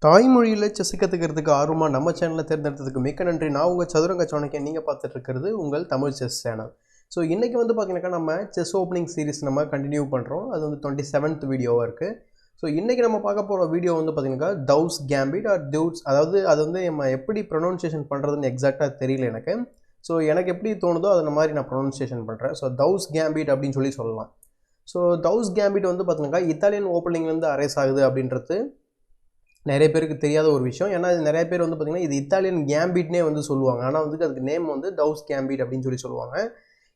தாய்மொழியில் செஸ் கற்றுக்கிறதுக்கு ஆர்வமாக நம்ம சேனலை தேர்ந்தெடுத்ததுக்கு மிக்க நன்றி. நான் உங்கள் சதுரங்க சாணக்கியன். நீங்கள் பார்த்துட்டு இருக்கிறது உங்கள் தமிழ் செஸ் சேனல். ஸோ இன்றைக்கி வந்து பார்த்தீங்கன்னாக்கா நம்ம செஸ் ஓப்பனிங் சீரிஸ் நம்ம கண்டினியூ பண்ணுறோம். அது வந்து 27th வீடியோவாக இருக்குது. ஸோ இன்றைக்கி நம்ம பார்க்க போகிற வீடியோ வந்து பார்த்தீங்கன்னாக்கா தௌஸ் கேம்பிட் ஆர் டியூட்ஸ், அதாவது அது வந்து நம்ம எப்படி ப்ரொனவுன்சியேஷன் பண்ணுறதுன்னு எக்ஸாக்டாக தெரியல எனக்கு. ஸோ எனக்கு எப்படி தோணுதோ அந்த மாதிரி நான் ப்ரொனவுன்சியேஷன் பண்ணுறேன். ஸோ தௌஸ் கேம்பிட் அப்படின்னு சொல்லலாம். ஸோ தௌஸ் கேம்பிட் வந்து பார்த்தீங்கன்னாக்கா இத்தாலியன் ஓப்பனிங்லேருந்து அரைஸ் ஆகுது அப்படின்றது நிறைய பேருக்கு தெரியாத ஒரு விஷயம். ஏன்னா இது நிறைய பேர் வந்து பார்த்திங்கன்னா இது இத்தாலியன் கேம்பிட்னே வந்து சொல்லுவாங்க. ஆனால் வந்து அதுக்கு நேம் வந்து தௌஸ் கேம்பிட் அப்படின்னு சொல்லுவாங்க.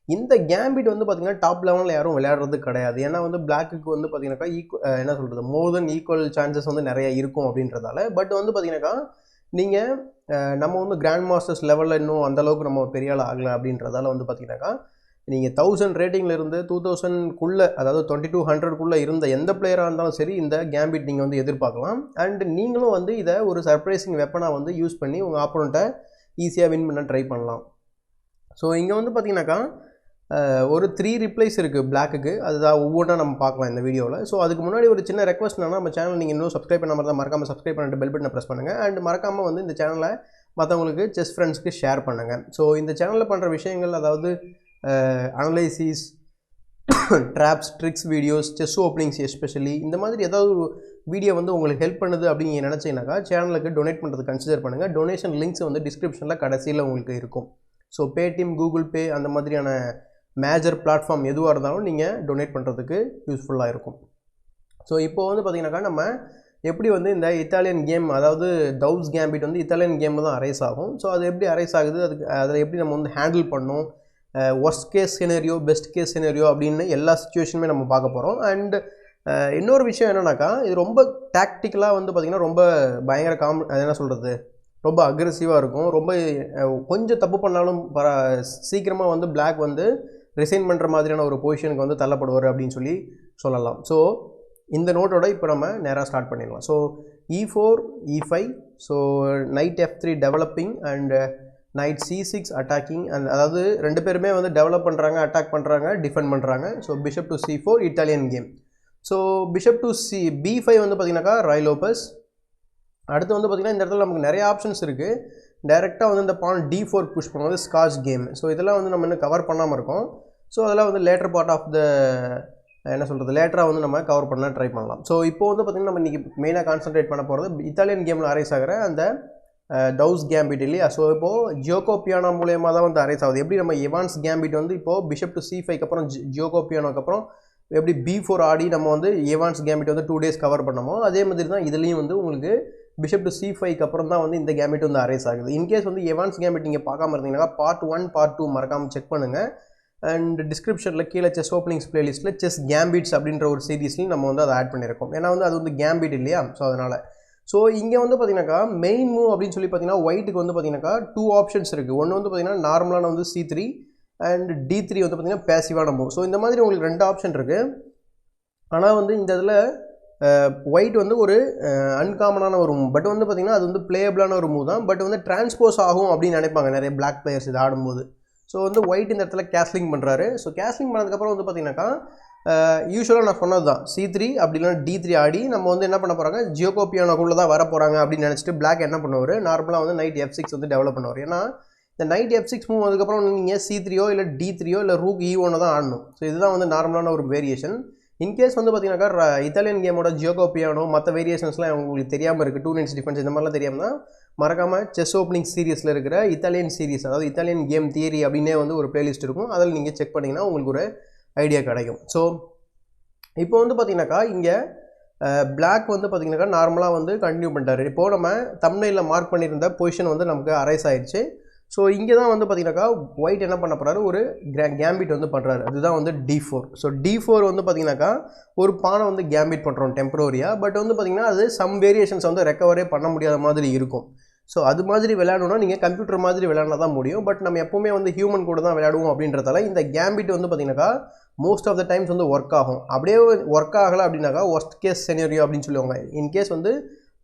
இந்த கேம்பிட் வந்து பார்த்திங்கன்னா டாப் லெவலில் யாரும் விளையாடுறது கிடையாது. ஏன்னா வந்து பிளாக்குக்கு வந்து பார்த்திங்கனாக்கா என்ன சொல்கிறது, மோர் தென் ஈக்குவல் சான்சஸ் வந்து நிறையா இருக்கும் அப்படின்றதால. பட் வந்து பார்த்திங்கனாக்கா நீங்கள் நம்ம வந்து கிராண்ட் மாஸ்டர்ஸ் லெவலில் இன்னும் அந்தளவுக்கு நம்ம பெரிய ஆள் ஆகலை அப்படின்றதால வந்து பார்த்திங்கனாக்கா நீங்கள் 1000 ரேட்டிங்கில் இருந்து 2000க்குள்ளே, அதாவது 2200க்குள்ளே இருந்த எந்த பிளேயராக இருந்தாலும் சரி இந்த கேம்பிட் நீங்கள் வந்து எதிர்பார்க்கலாம். அண்ட் நீங்களும் வந்து இதை ஒரு சர்ப்ரைசிங் வெப்பனாக வந்து யூஸ் பண்ணி உங்கள் ஆப்போனண்ட்டை ஈஸியாக வின் பண்ண ட்ரை பண்ணலாம். ஸோ இங்கே வந்து பார்த்தீங்கன்னாக்கா ஒரு 3 ரிப்ளைஸ் இருக்குது பிளாக்குக்கு. அதுதான் ஒவ்வொன்றா நம்ம பார்க்கலாம் இந்த வீடியோவில். ஸோ அதுக்கு முன்னாடி ஒரு சின்ன ரெக்வஸ்ட் என்னன்னா, நம்ம சேனல் நீங்கள் இன்னும் சப்ஸ்கிரைப் பண்ண மாதிரி தான் மறக்காமல் சப்ஸ்கிரைப் பண்ணிட்டு பெல் பட்டனை ப்ரெஸ் பண்ணுங்கள். அண்ட் மறக்காமல் வந்து இந்த சேனலை மற்றவங்களுக்கு செஸ் ஃப்ரெண்ட்ஸ்க்கு ஷேர் பண்ணுங்கள். ஸோ இந்த சேனலில் பண்ணுற விஷயங்கள், அதாவது analysis, drops, tricks videos, chess openings especially, இந்த மாதிரி ஏதாவது ஒரு வீடியோ வந்து உங்களுக்கு ஹெல்ப் பண்ணுது அப்படின்னு நினச்சிங்கனாக்கா சேனலுக்கு டொனேட் பண்ணுறது கன்சிடர் பண்ணுங்கள். டொனேஷன் லிங்க்ஸ் வந்து டிஸ்கிரிப்ஷனில் கடைசியில் உங்களுக்கு இருக்கும். ஸோ பேடிஎம், கூகுள் பே, அந்த மாதிரியான மேஜர் பிளாட்ஃபார்ம் எதுவாக இருந்தாலும் நீங்கள் டொனேட் பண்ணுறதுக்கு யூஸ்ஃபுல்லாக இருக்கும். ஸோ இப்போது வந்து பார்த்திங்கனாக்கா நம்ம எப்படி வந்து இந்த இத்தாலியன் கேம், அதாவது தௌஸ் கேம்பிட் வந்து இத்தாலியன் கேமில் தான் அரைஸ் ஆகும். ஸோ அது எப்படி அரைஸ் ஆகுது, அதில் எப்படி நம்ம வந்து ஹேண்டில் பண்ணணும், worst case scenario, best case scenario அப்படின்னு எல்லா சிச்சுவேஷனுமே நம்ம பார்க்க போகிறோம். அண்ட் இன்னொரு விஷயம் என்னன்னாக்கா, இது ரொம்ப டாக்டிக்கலாக வந்து பார்த்திங்கன்னா ரொம்ப பயங்கர என்ன சொல்கிறது, ரொம்ப அக்ரெசிவாக இருக்கும். ரொம்ப கொஞ்சம் தப்பு பண்ணாலும் சீக்கிரமாக வந்து பிளாக் வந்து ரிசைன் பண்ணுற மாதிரியான ஒரு பொசிஷனுக்கு வந்து தள்ளப்படுவார் அப்படின்னு சொல்லலாம். ஸோ இந்த நோட்டோட இப்போ நம்ம நேராக ஸ்டார்ட் பண்ணிடலாம். So E4, E5, so night F3 developing and night C6 attacking. And அதாவது ரெண்டு பேருமே வந்து டெவலப் பண்ணுறாங்க, அட்டாக் பண்ணுறாங்க, டிஃபெண்ட் பண்ணுறாங்க. So bishop to C4 Italian game. So bishop to B5 வந்து பார்த்திங்கனாக்கா ராய் லோபஸ். அடுத்து வந்து பார்த்திங்கன்னா இந்த இடத்துல நமக்கு நிறைய ஆப்ஷன்ஸ் இருக்குது. டைரெக்டாக வந்து இந்த பான் D4 புஷ் பண்ணுவது ஸ்காட்ச் கேம். ஸோ இதெல்லாம் வந்து நம்ம இன்னும் கவர் பண்ணாமல் இருக்கோம். ஸோ அதெல்லாம் வந்து லேட்டர் பார்ட் ஆஃப் த என்ன சொல்கிறது, லேட்டராக வந்து நம்ம கவர் பண்ண ட்ரை பண்ணலாம். ஸோ இப்போ வந்து பார்த்திங்கன்னா நம்ம இன்றைக்கி மெயினாக கான்சன்ட்ரேட் பண்ண போகிறது இத்தாலியன் கேமில் அரைஸ் ஆகிற அந்த டவுஸ் கேம்பிட் இல்லையா. ஸோ இப்போது ஜியோகோ பியானோ மூலயமா தான் வந்து அரைஸ் ஆகுது. எப்படி நம்ம எவான்ஸ் கேம்பிட் வந்து இப்போது பிஷப் டு C5க்கு அப்புறம் ஜியோகோ பியானோக்கு அப்புறம் எப்படி B4 ஆடி நம்ம வந்து எவான்ஸ் கேம்பிட் வந்து 2 days கவர் பண்ணமோ, அதே மாதிரி தான் இதுலேயும் வந்து உங்களுக்கு பிஷப் டு C5க்கு அப்புறம் தான் வந்து இந்த கேம்பிட் வந்து அரைஸ் ஆகுது. இன்கேஸ் வந்து எவான்ஸ் கேம்பிட் நீங்கள் பார்க்காம இருந்தீங்கன்னா பார்ட் 1, பார்ட் 2 மறக்காமல் செக் பண்ணுங்கள். அண்ட் டிஸ்கிரிப்ஷனில் கீழே செஸ் ஓப்பனிங்ஸ் பிளேலிஸ்ட்டில் செஸ் கேம்பிட்ஸ் அப்படின்ற ஒரு சீரீஸ்லையும் நம்ம வந்து அதை ஆட் பண்ணியிருக்கோம். ஏன்னா வந்து அது வந்து கேம்பிட் இல்லையா. ஸோ அதனால் ஸோ இங்கே வந்து பார்த்திங்கனாக்கா மெயின் மூவ் அப்படின்னு பார்த்தீங்கன்னா ஒயிட்டுக்கு வந்து பார்த்திங்கனாக்கா 2 ஆப்ஷன்ஸ் இருக்குது. ஒன்று வந்து பார்த்திங்கன்னா நார்மலான வந்து C3 அண்ட் D3 வந்து பார்த்திங்கன்னா பேசிவான மூவ். ஸோ இந்த மாதிரி உங்களுக்கு 2 ஆப்ஷன் இருக்குது. ஆனால் வந்து இந்த இதில் ஒயிட் வந்து ஒரு அன்காமனான ஒரு மூவ். பட் வந்து பார்த்திங்கன்னா அது வந்து பிளேயபிளான ஒரு மூவ் தான். பட் வந்து டிரான்ஸ்போஸ் ஆகும் அப்படின்னு நினைப்பாங்க நிறைய பிளாக் பிளேயர்ஸ் இது ஆடும்போது. ஸோ வந்து ஒயிட் இந்த இடத்துல கேஸ்லிங் பண்ணுறாரு. ஸோ கேஸ்லிங் பண்ணதுக்கப்புறம் வந்து பார்த்திங்கனாக்கா யூஸ்வலாக நான் சொன்னது தான், C3 அப்படி இல்லைனா D3 ஆடி நம்ம வந்து என்ன பண்ண போகிறாங்க, ஜியோகோ பியானோக்குள்ளே தான் வர போகிறாங்க அப்படின்னு நினச்சிட்டு பிளாக் என்ன பண்ணுவார், நார்மலாக வந்து நைட் F6 வந்து டெவலப் பண்ணுவார். ஏன்னா இந்த நைட் F6 மூவ் அதுக்கப்புறம் நீங்கள் C3யோ இல்லை D3யோ இல்லை ரூக் E1 தான் ஆடணும். ஸோ இதுதான் வந்து நார்மலான ஒரு வேரியேஷன். இன்கேஸ் வந்து பார்த்திங்கனாக்கா இத்தாலியன் கேமோட ஜியோகோ பியானோ மற்ற வேரியேஷன்ஸ்லாம் உங்களுக்கு தெரியாமல் இருக்குது, 2 nights டிஃபென்ஸ் இந்த மாதிரிலாம் தெரியாமல் தான் மறக்காமல் செஸ் ஓப்பனிங் சீரீஸில் இருக்கிற இத்தாலியன் சீரீஸ், அதாவது இத்தாலியன் கேம் தியரி அப்படின்னே வந்து ஒரு பிளேலிஸ்ட் இருக்கும். அதில் நீங்கள் செக் பண்ணிங்கன்னா உங்களுக்கு ஒரு ஐடியா கிடைக்கும். ஸோ இப்போ வந்து பார்த்திங்கனாக்கா இங்கே பிளாக் வந்து பார்த்திங்கனாக்கா நார்மலாக வந்து கண்டினியூ பண்ணிட்டார். இப்போது நம்ம தம்ப்நெயிலில் மார்க் பண்ணியிருந்த பொசிஷன் வந்து நமக்கு அரைஸ் ஆயிடுச்சு. ஸோ இங்கே தான் வந்து பார்த்திங்கனாக்கா ஒயிட் என்ன பண்ண போகிறாரு, ஒரு கேம்பிட் வந்து பண்ணுறாரு. அதுதான் வந்து D4. ஸோ D4 வந்து பார்த்திங்கனாக்கா ஒரு பானை வந்து கேம்பிட் பண்ணுறோம் டெம்பரரியாக. பட் வந்து பார்த்திங்கன்னா அது சம் வேரியேஷன்ஸ் வந்து ரெக்கவரே பண்ண முடியாத மாதிரி இருக்கும். ஸோ அது மாதிரி விளையாடணுன்னா நீங்கள் கம்ப்யூட்டர் மாதிரி விளையாடினா தான் முடியும். பட் நம்ம எப்போவுமே வந்து ஹியூமன் கூட தான் விளையாடுவோம் அப்படின்றதால இந்த கேம்பிட் வந்து பார்த்திங்கனாக்கா மோஸ்ட் ஆஃப் த டைம்ஸ் வந்து ஒர்க் ஆகும். அப்படியே ஒர்க் ஆகலை அப்படின்னாக்கா ஒர்ஸ்ட் கேஸ் சினரியோ அப்படின்னு சொல்லுவாங்க. இன்கேஸ் வந்து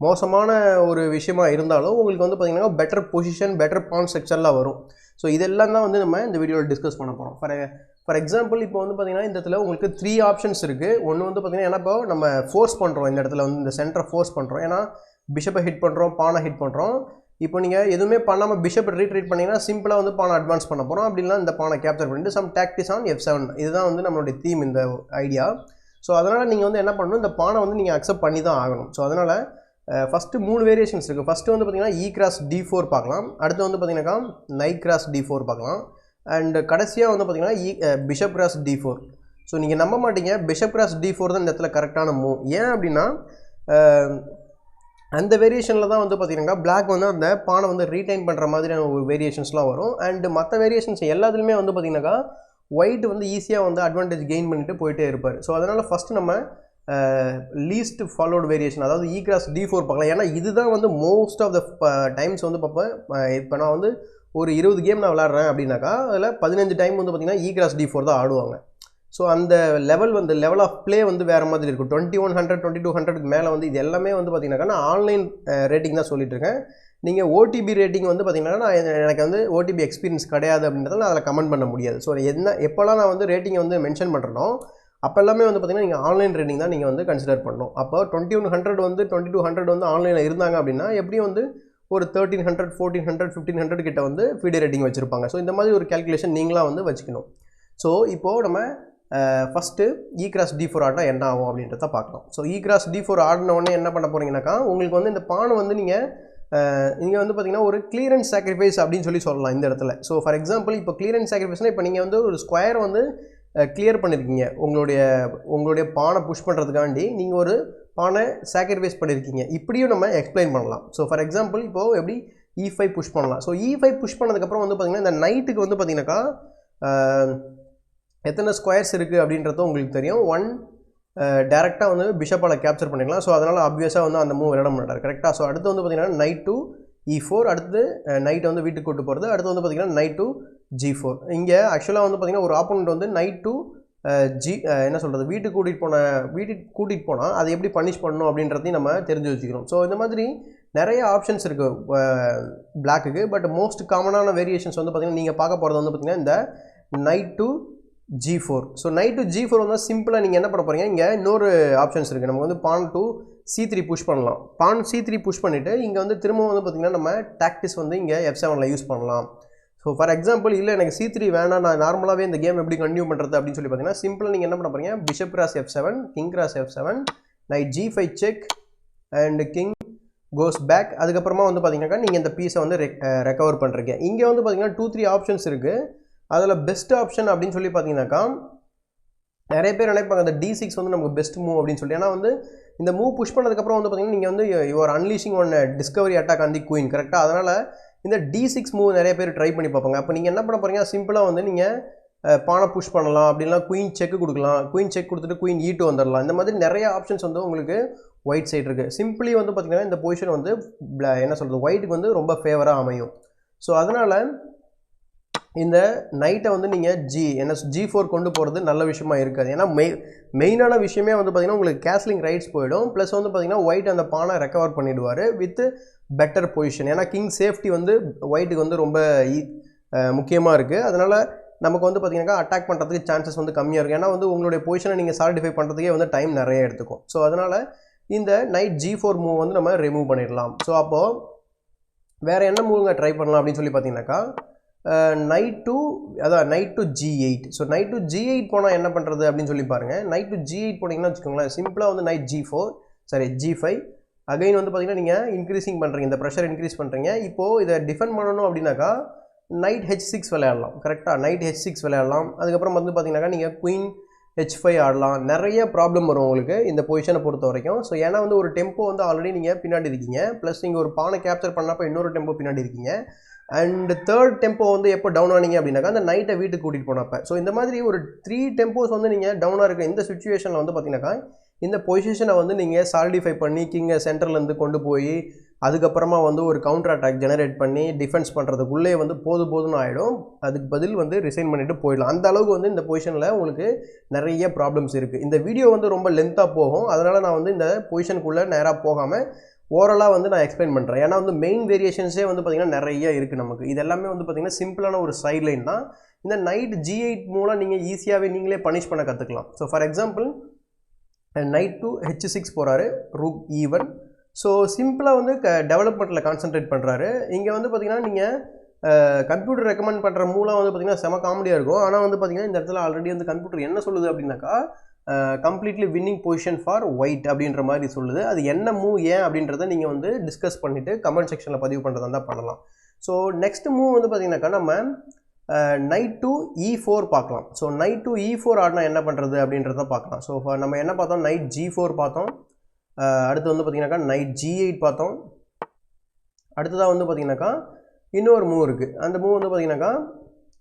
மோசமான ஒரு விஷயமா இருந்தாலும் உங்களுக்கு வந்து பார்த்திங்கன்னா பெட்டர் பொசிஷன், பெட்டர் பான் ஸ்ட்ரக்சர்லாம் வரும். ஸோ இதெல்லாம் தான் வந்து நம்ம இந்த வீடியோவில் டிஸ்கஸ் பண்ண போகிறோம். ஃபார் எக்ஸாம்பிள் இப்போ வந்து பார்த்தீங்கன்னா இந்த இடத்துல உங்களுக்கு 3 ஆப்ஷன்ஸ் இருக்குது. ஒன்று வந்து பார்த்தீங்கன்னா ஏன்னா இப்போ நம்ம ஃபோர்ஸ் பண்ணுறோம், இந்த இடத்துல வந்து இந்த சென்டரை ஃபோர்ஸ் பண்ணுறோம். ஏன்னா பிஷப்பை ஹிட் பண்ணுறோம், பானை ஹிட் பண்ணுறோம். இப்போ நீங்கள் எதுவுமே பண்ணாமல் பிஷப் ரீட்ரீட் பண்ணிங்கன்னா சிம்பிளாக வந்து பானை அட்வான்ஸ் பண்ண போகிறோம். அப்படின்னா இந்த பானை கேப்சர் பண்ணிட்டு சம் டாக்டிக்ஸ் ஆன் F7. இதுதான் வந்து நம்மளுடைய தீம் இந்த ஐடியா. ஸோ அதனால் நீங்கள் வந்து என்ன பண்ணணும், இந்த பானை வந்து நீங்கள் அக்செப்ட் பண்ணி தான் ஆகணும். ஸோ அதனால் ஃபஸ்ட்டு 3 வேரியேஷன்ஸ் இருக்குது. ஃபஸ்ட்டு வந்து பார்த்தீங்கன்னா E கிராஸ் D4 பார்க்கலாம். அடுத்து வந்து பார்த்தீங்கன்னாக்கா நைட் கிராஸ் D4 பார்க்கலாம். அண்ட் கடைசியாக வந்து பார்த்தீங்கன்னா பிஷப் கிராஸ் D4. ஸோ நீங்கள் நம்ப மாட்டீங்க, பிஷப் கிராஸ் D4 தான் இந்த இடத்துல கரெக்டான மூவ். ஏன் அப்படின்னா அந்த வேரியேஷனில் தான் வந்து பார்த்தீங்கன்னா பிளாக் வந்து அந்த பானை வந்து ரீடைன் பண்ணுற மாதிரியான ஒரு வேரியேஷன்ஸ்லாம் வரும். அண்ட் மற்ற வேரியேஷன்ஸ் எல்லாத்துலேயுமே வந்து பார்த்தீங்கன்னாக்கா ஒயிட் வந்து ஈஸியாக வந்து அட்வான்டேஜ் கெயின் பண்ணிட்டு போயிட்டே இருப்பார். ஸோ அதனால் ஃபஸ்ட்டு நம்ம லீஸ்ட் ஃபாலோடு வேரியேஷன், அதாவது E கிராஸ் D4 பார்க்கலாம். ஏன்னா இதுதான் வந்து மோஸ்ட் ஆஃப் த டைம்ஸ் வந்து பார்ப்பேன். இப்போ நான் வந்து ஒரு 20 கேம் நான் விளாட்றேன் அப்படின்னாக்கா அதில் 15 டைம் வந்து பார்த்திங்கன்னா E கிராஸ் D4 தான் ஆடுவாங்க. ஸோ அந்த லெவல் வந்து லெவல் ஆஃப் ப்ளே வந்து வேறு மாதிரி இருக்கும். 2100 2200க்கு மேலே வந்து இது எல்லாமே வந்து பார்த்திங்கனாக்கா நான் ஆன்லைன் ரேட்டிங் தான் சொல்லிட்டுருக்கேன். நீங்கள் ஓடிபி ரேட்டிங் வந்து பார்த்திங்கன்னா எனக்கு வந்து ஓடிபி எக்ஸ்பீரியன்ஸ் கிடையாது அப்படின்றத நான் அதில் கமெண்ட் பண்ண முடியாது. ஸோ எப்போல்லாம் நான் வந்து ரேட்டிங்கை வந்து மென்ஷன் பண்ணுறனோ அப்போ எல்லாமே வந்து பார்த்திங்கன்னா நீங்கள் ஆன்லைன் ரேட்டிங் தான் நீங்கள் வந்து கன்சிடர் பண்ணணும். அப்போ 2100 வந்து 2200 வந்து ஆன்லைனில் இருந்தாங்க அப்படின்னா எப்படியும் வந்து ஒரு 1300 1400 1500 கிட்ட வந்து FIDE ரேட்டிங் வச்சுருப்பாங்க. ஸோ இந்த மாதிரி ஒரு கேல்குலேஷன் நீங்களாக வந்து வச்சுக்கணும். ஸோ இப்போது நம்ம ஃபஸ்ட்டு E கிராஸ் D4 ஆடினா என்ன ஆகும் அப்படின்றத பார்க்கலாம். ஸோ E கிராஸ் D4 ஆடினோடனே என்ன பண்ண போகிறீங்கன்னாக்கா உங்களுக்கு வந்து இந்த பானை வந்து நீங்கள் வந்து பார்த்திங்கன்னா ஒரு கிளியரன்ஸ் சாக்ரிஃபைஸ் அப்படின்னு சொல்லலாம் இந்த இடத்துல. ஸோ ஃபார் எக்ஸாம்பிள் இப்போ கிளியரன்ஸ் சாக்ரிஃபைஸ்னால் இப்போ நீங்கள் வந்து ஒரு ஸ்கொயர் வந்து கிளியர் பண்ணியிருக்கீங்க, உங்களுடைய பானை புஷ் பண்ணுறதுக்காண்டி நீங்கள் ஒரு பானை சாக்ரிஃபைஸ் பண்ணியிருக்கீங்க. இப்படியும் நம்ம எக்ஸ்பிளைன் பண்ணலாம். ஸோ ஃபார் எக்ஸாம்பிள் இப்போது எப்படி E5 புஷ் பண்ணலாம். ஸோ E5 புஷ் பண்ணதுக்கப்புறம் வந்து பார்த்திங்கன்னா இந்த நைட்டுக்கு வந்து பார்த்திங்கனாக்கா எத்தனை ஸ்கொயர்ஸ் இருக்குது அப்படின்றதும் உங்களுக்கு தெரியும். 1 டேரெக்டாக வந்து பிஷப்பால் கேப்சர் பண்ணிக்கலாம். ஸோ அதனால் ஆப்வியஸாக வந்து அந்த மூவ் விளையாட மாட்டார். கரெக்டாக. ஸோ அடுத்து வந்து பார்த்திங்கன்னா நைட் டு E4, அடுத்து நைட்டை வந்து வீட்டுக்கு கூட்டு போகிறது, அடுத்து வந்து பார்த்திங்கன்னா நைட் டு G4. இங்கே ஆக்சுவலாக வந்து பார்த்திங்கன்னா ஒரு ஆப்போனண்ட் வந்து நைட் டு என்ன சொல்கிறது வீட்டுக்கு கூட்டிகிட்டு போனால் அதை எப்படி பனிஷ் பண்ணணும் அப்படின்றதையும் நம்ம தெரிஞ்சு வச்சுக்கணும். ஸோ இந்த மாதிரி நிறைய ஆப்ஷன்ஸ் இருக்குது பிளாக்குக்கு. பட் மோஸ்ட் காமனான வேரியேஷன்ஸ் வந்து பார்த்திங்கன்னா நீங்கள் பார்க்க போகிறது வந்து பார்த்திங்கன்னா இந்த night to G4. So night to G4 வந்து சிம்பிளாக நீங்கள் என்ன பண்ண போகிறீங்க, இங்கே இன்னொரு ஆப்ஷன்ஸ் இருக்குது. நமக்கு வந்து பான் டு C3 புஷ் பண்ணலாம். பான் C3 புஷ் பண்ணிவிட்டு இங்கே வந்து திரும்பவும் வந்து பார்த்திங்கன்னா நம்ம டாக்டிக்ஸ் வந்து இங்கே F7ல் யூஸ் பண்ணலாம். ஸோ ஃபார் எக்ஸாம்பிள் இல்லை எனக்கு C3 வேணாம், நான் நார்மலாகவே இந்த கேம் எப்படி கண்டினியூ பண்ணுறது அப்படின்னு சொல்லி பார்த்தீங்கன்னா சிம்பிளாக நீங்கள் என்ன பண்ண போகிறீங்க, bishop cross F7, king cross F7, knight G5 check and king goes back. அதுக்கப்புறமா வந்து பார்த்தீங்கன்னாக்கா நீங்கள் இந்த பீஸை வந்து ரெக்கவர் பண்ணுறீங்க. இங்கே வந்து பார்த்தீங்கன்னா 2-3 ஆப்ஷன்ஸ் இருக்குது. அதில் பெஸ்ட் ஆப்ஷன் அப்படின்னு சொல்லி பார்த்தீங்கன்னாக்கா நிறைய பேர் நினைப்பாங்க அந்த D6 வந்து நமக்கு பெஸ்ட் மூவ் அப்படின்னு சொல்லி. ஏன்னா வந்து இந்த மூவ் புஷ் பண்ணதுக்கப்புறம் வந்து பார்த்தீங்கன்னா நீங்கள் வந்து your unleashing one Discovery attack on the queen. கரெக்டாக. அதனால் இந்த D6 மூவ் நிறைய பேர் ட்ரை பண்ணி பார்ப்பாங்க. அப்போ நீங்கள் என்ன பண்ண போகிறீங்க, சிம்பிளாக வந்து நீங்கள் பானை புஷ் பண்ணலாம், அப்படின்னா குயின் செக் கொடுக்கலாம், குயின் செக் கொடுத்துட்டு குயின் E2 வந்துடலாம். இந்த மாதிரி நிறைய ஆப்ஷன்ஸ் வந்து உங்களுக்கு ஒயிட் சைடு இருக்குது. சிம்பிளி வந்து பார்த்திங்கன்னா இந்த பொசிஷன் வந்து என்ன சொல்கிறது ஒயிட்டுக்கு வந்து ரொம்ப ஃபேவராக அமையும். ஸோ அதனால் இந்த நைட்டை வந்து நீங்கள் G4 கொண்டு போகிறது நல்ல விஷயமா இருக்காது. ஏன்னா மெயினான விஷயமே வந்து பார்த்திங்கன்னா உங்களுக்கு கேஸ்லிங் ரைட்ஸ் போயிடும். ப்ளஸ் வந்து பார்த்திங்கன்னா ஒயிட் அந்த பானை ரெக்கவர் பண்ணிவிடுவார் வித் பெட்டர் பொசிஷன். ஏன்னா கிங் சேஃப்டி வந்து ஒயிட்டுக்கு வந்து ரொம்ப முக்கியமாக இருக்குது. அதனால் நமக்கு வந்து பார்த்திங்கன்னா அட்டாக் பண்ணுறதுக்கு சான்சஸ் வந்து கம்மியாக இருக்குது. ஏன்னா வந்து உங்களுடைய பொசிஷனை நீங்கள் சாலிடிஃபை பண்ணுறதுக்கே வந்து டைம் நிறைய எடுத்துக்கும். ஸோ அதனால் இந்த நைட் G4 மூவ் வந்து நம்ம ரிமூவ் பண்ணிடலாம். ஸோ அப்போது வேறு என்ன மூவ்ங்க ட்ரை பண்ணலாம் அப்படின்னு சொல்லி பார்த்தீங்கன்னாக்கா night to G8. So night to G8 போனால் என்ன பண்ணுறது அப்படின்னு சொல்லி பாருங்கள். நைட் டு G8 போனீங்கன்னா வச்சுக்கோங்களேன், சிம்பிளாக வந்து நைட் G5 அகைன் வந்து பார்த்திங்கன்னா நீங்கள் இன்க்ரீஸிங் பண்ணுறீங்க, இந்த ப்ரெஷர் இன்க்ரீஸ் பண்ணுறீங்க. இப்போது இதை டிஃபெண்ட் பண்ணணும் அப்படின்னாக்கா நைட் H6 விளையாடலாம். கரெக்டாக. நைட் H6 விளையாடலாம். அதுக்கப்புறம் வந்து பார்த்திங்கனாக்கா நீங்கள் குயின் H5 ஆடலாம். நிறைய ப்ராப்ளம் வரும் உங்களுக்கு இந்த பொசிஷனை பொறுத்த வரைக்கும். ஸோ ஏன்னா வந்து ஒரு டெம்போ வந்து ஆல்ரெடி நீங்கள் பின்னாடி இருக்கீங்க, ப்ளஸ் நீங்கள் ஒரு பானை கேப்சர் பண்ணப்போ இன்னொரு டெம்போ பின்னாடி இருக்கீங்க. அண்ட் தேர்ட் டெம்போ வந்து எப்போ டவுன் ஆனீங்க அப்படின்னாக்கா அந்த நைட்டை வீட்டுக்கு கூட்டிகிட்டு போனப்போ. ஸோ இந்த மாதிரி ஒரு 3 டெம்போஸ் வந்து நீங்கள் டவுனாக இருக்க இந்த சுச்சுவேஷனில் வந்து பார்த்தீங்கன்னாக்கா இந்த பொசிஷனை வந்து நீங்கள் சாலிடிஃபை பண்ணி கிங்கை சென்டர்லேருந்து கொண்டு போய் அதுக்கப்புறமா வந்து ஒரு கவுண்டர் அட்டாக் ஜெனரேட் பண்ணி டிஃபென்ஸ் பண்ணுறதுக்குள்ளே வந்து போதும்னு ஆகிடும். அதுக்கு பதில் வந்து ரிசைன் பண்ணிவிட்டு போயிடலாம். அந்த அளவுக்கு வந்து இந்த பொசிஷனில் உங்களுக்கு நிறைய ப்ராப்ளம்ஸ் இருக்குது. இந்த வீடியோ வந்து ரொம்ப லென்த்தாக போகும். அதனால் நான் வந்து இந்த பொசிஷனுக்குள்ளே நேராக போகாமல் ஓரலாக வந்து நான் எக்ஸ்பிளைன் பண்ணுறேன். ஏன்னா வந்து மெயின் வேரியேஷன்ஸே வந்து பார்த்திங்கன்னா நிறைய இருக்குது நமக்கு. இது எல்லாமே வந்து பார்த்திங்கன்னா சிம்பிளான ஒரு சைட் லைன் தான். இந்த நைட் G8 மூலம் நீங்கள் ஈஸியாகவே நீங்களே பனிஷ் பண்ண கற்றுக்கலாம். So for example night to H6 போகிறாரு, ரூக் E1. ஸோ சிம்பிளாக வந்து டெவலப்மெண்ட்டில் கான்சென்ட்ரேட் பண்ணுறாரு. இங்கே வந்து பார்த்திங்கன்னா நீங்கள் கம்ப்யூட்டர் ரெக்கமெண்ட் பண்ணுற மூலம் வந்து பார்த்திங்கன்னா செம காமெடியாக இருக்கும். ஆனால் வந்து பார்த்திங்கன்னா இந்த இடத்துல ஆல்ரெடி வந்து கம்ப்யூட்டர் என்ன சொல்லுது அப்படின்னாக்கா completely winning position for white அப்படின்ற மாதிரி சொல்லுது. அது என்ன மூவ் ஏன் அப்படின்றத நீங்கள் வந்து டிஸ்கஸ் பண்ணிவிட்டு கமெண்ட் செக்ஷனில் பதிவு பண்ணுறதா இருந்தால் பண்ணலாம். ஸோ நெக்ஸ்ட் மூவ் வந்து பார்த்திங்கனாக்கா நம்ம நைட் டு E4 பார்க்கலாம். ஸோ நைட் டு E4 ஆடினா என்ன பண்ணுறது அப்படின்றத பார்க்கலாம். ஸோ நம்ம என்ன பார்த்தோம், நைட் G4 பார்த்தோம், அடுத்து வந்து பார்த்திங்கனாக்கா நைட் G8 பார்த்தோம். அடுத்ததாக வந்து பார்த்திங்கனாக்கா இன்னொரு மூவ் இருக்குது. அந்த மூவ் வந்து பார்த்திங்கனாக்கா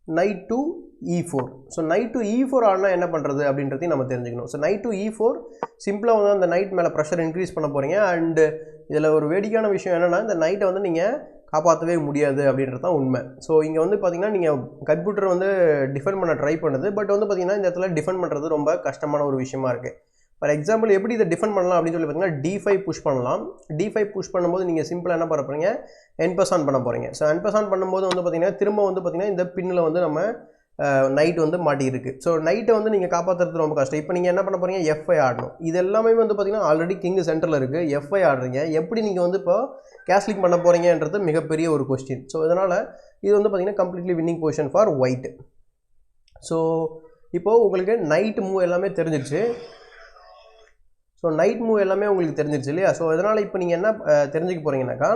night to E4. So night to E4 ஆடினா என்ன பண்ணுறது அப்படின்றதையும் நம்ம தெரிஞ்சுக்கணும். ஸோ நைட் டு E4 சிம்பிளாக வந்து அந்த நைட் மேலே ப்ரெஷர் இன்க்ரீஸ் பண்ண போகிறீங்க. அண்டு இதில் ஒரு வேடிக்கையான விஷயம் என்னென்னா இந்த நைட்டை வந்து நீங்கள் காப்பாற்றவே முடியாது அப்படின்றது தான் உண்மை. ஸோ இங்கே வந்து பார்த்திங்கன்னா நீங்கள் கம்ப்யூட்டர் வந்து டிஃபெண்ட் பண்ண ட்ரை பண்ணுது. பட் வந்து பார்த்திங்கன்னா இந்த இடத்துல டிஃபெண்ட் பண்ணுறது ரொம்ப கஷ்டமான ஒரு விஷயமா இருக்குது. ஃபார் எக்ஸாம்பிள் எப்படி இதை டிஃபெண்ட் பண்ணலாம் அப்படின்னு சொல்லி பார்த்தீங்கன்னா D5 புஷ் பண்ணலாம். D5 புஷ் பண்ணும்போது நீங்கள் சிம்பிளாக என்ன பண்ண போகிறீங்க, என்பஸ் ஆன் பண்ண போகிறீங்க. ஸோ என்பஸ் ஆன் பண்ணும்போது வந்து பார்த்திங்கன்னா திரும்ப வந்து பார்த்திங்கன்னா இந்த பின்னில் வந்து நம்ம நைட் வந்து மாட்டியிருக்கு. ஸோ நைட்டை வந்து நீங்கள் காப்பாற்றுறது ரொம்ப கஷ்டம். இப்போ நீங்கள் என்ன பண்ண போகிறீங்க, F5 ஆடணும். இது எல்லாமே வந்து பார்த்திங்கன்னா ஆல்ரெடி கிங் சென்டரில் இருக்குது, F5 ஆடுறீங்க. எப்படி நீங்கள் வந்து இப்போ கேஸ்லிங் பண்ண போகிறீங்கன்றது மிகப்பெரிய ஒரு கொஸ்டின். ஸோ இதனால் இது வந்து பார்த்திங்கன்னா completely winning position for white. So இப்போது உங்களுக்கு நைட் மூவ் எல்லாமே தெரிஞ்சிருச்சு. ஸோ நைட் மூவ் எல்லாமே உங்களுக்கு தெரிஞ்சிருச்சு இல்லையா? ஸோ இதனால் இப்போ நீங்கள் என்ன தெரிஞ்சுக்க போகிறீங்கன்னாக்கா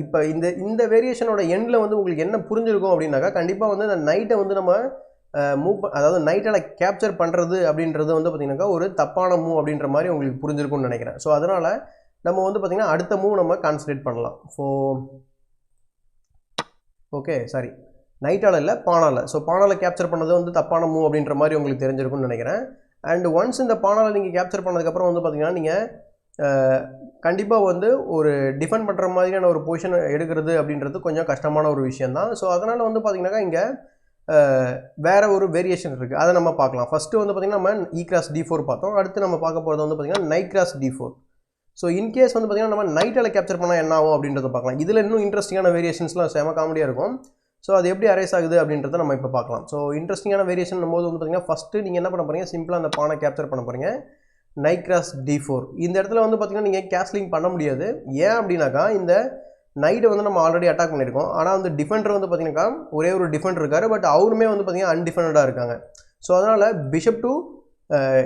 இப்போ இந்த வேரியேஷனோட எண்டில் வந்து உங்களுக்கு என்ன புரிஞ்சிருக்கும் அப்படின்னாக்கா கண்டிப்பாக வந்து இந்த நைட்டை வந்து நம்ம அதாவது நைட்டில் கேப்சர் பண்ணுறது அப்படின்றது வந்து பார்த்திங்கனாக்கா ஒரு தப்பான மூவ் அப்படின்ற மாதிரி உங்களுக்கு புரிஞ்சிருக்கும்னு நினைக்கிறேன். ஸோ அதனால் நம்ம வந்து பார்த்திங்கன்னா அடுத்த மூவ் நம்ம கான்சன்ட்ரேட் பண்ணலாம். ஸோ ஓகே சாரி நைட்டால் இல்லை பானால். ஸோ பானால் கேப்சர் பண்ணது வந்து தப்பான மூவ் அப்படின்ற மாதிரி உங்களுக்கு தெரிஞ்சிருக்கும்னு நினைக்கிறேன். அண்ட் ஒன்ஸ் இந்த பானால் நீங்கள் கேப்சர் பண்ணதுக்கப்புறம் வந்து பார்த்திங்கன்னா நீங்கள் கண்டிப்பாக வந்து ஒரு டிஃபெண்ட் பண்ணுற மாதிரியான ஒரு பொசிஷன் எடுக்கிறது அப்படின்றது கொஞ்சம் கஷ்டமான ஒரு விஷயந்தான். ஸோ அதனால் வந்து பார்த்திங்கனாக்கா இங்கே வேறு ஒரு வேரியேஷன் இருக்குது, அதை நம்ம பார்க்கலாம். ஃபஸ்ட்டு வந்து பார்த்திங்கன்னா நம்ம E கிராஸ் D4 பார்த்தோம். அடுத்து நம்ம பார்க்க போகிறது வந்து பார்த்திங்கன்னா night cross D4. So in case வந்து பார்த்திங்கன்னா நம்ம நைட்டில் கேப்சர் பண்ணால் என்ன ஆகும் அப்படின்றத பார்க்கலாம். இதில் இன்னும் இன்ட்ரெஸ்டிங்கான வேரியேஷன்ஸ்லாம் செம காமெடியாக இருக்கும். ஸோ அது எப்படி அரைஸ் ஆகுது அப்படின்றத நம்ம இப்போ பார்க்கலாம். ஸோ இன்ட்ரெஸ்டிங்கான வேரியேஷன் போது வந்து பார்த்திங்கன்னா ஃபஸ்ட்டு நீங்கள் என்ன பண்ண போகிறீங்க, சிம்பிளாக அந்த பானை கேப்சர் பண்ண போகிறீங்க நைட் கிராஸ் D4. இந்த இடத்துல வந்து பார்த்திங்கன்னா நீங்கள் கேஸ்லிங் பண்ண முடியாது. ஏன் அப்படின்னாக்கா இந்த நைட்டை வந்து நம்ம ஆல்ரெடி அட்டாக் பண்ணியிருக்கோம். ஆனால் வந்து டிஃபெண்டர் வந்து பார்த்திங்கனாக்கா ஒரே ஒரு டிஃபெண்டர் இருக்கார், பட் அவருமே வந்து பார்த்திங்கன்னா அன்டிஃபெண்டடாக இருக்காங்க. ஸோ அதனால் பிஷப் டு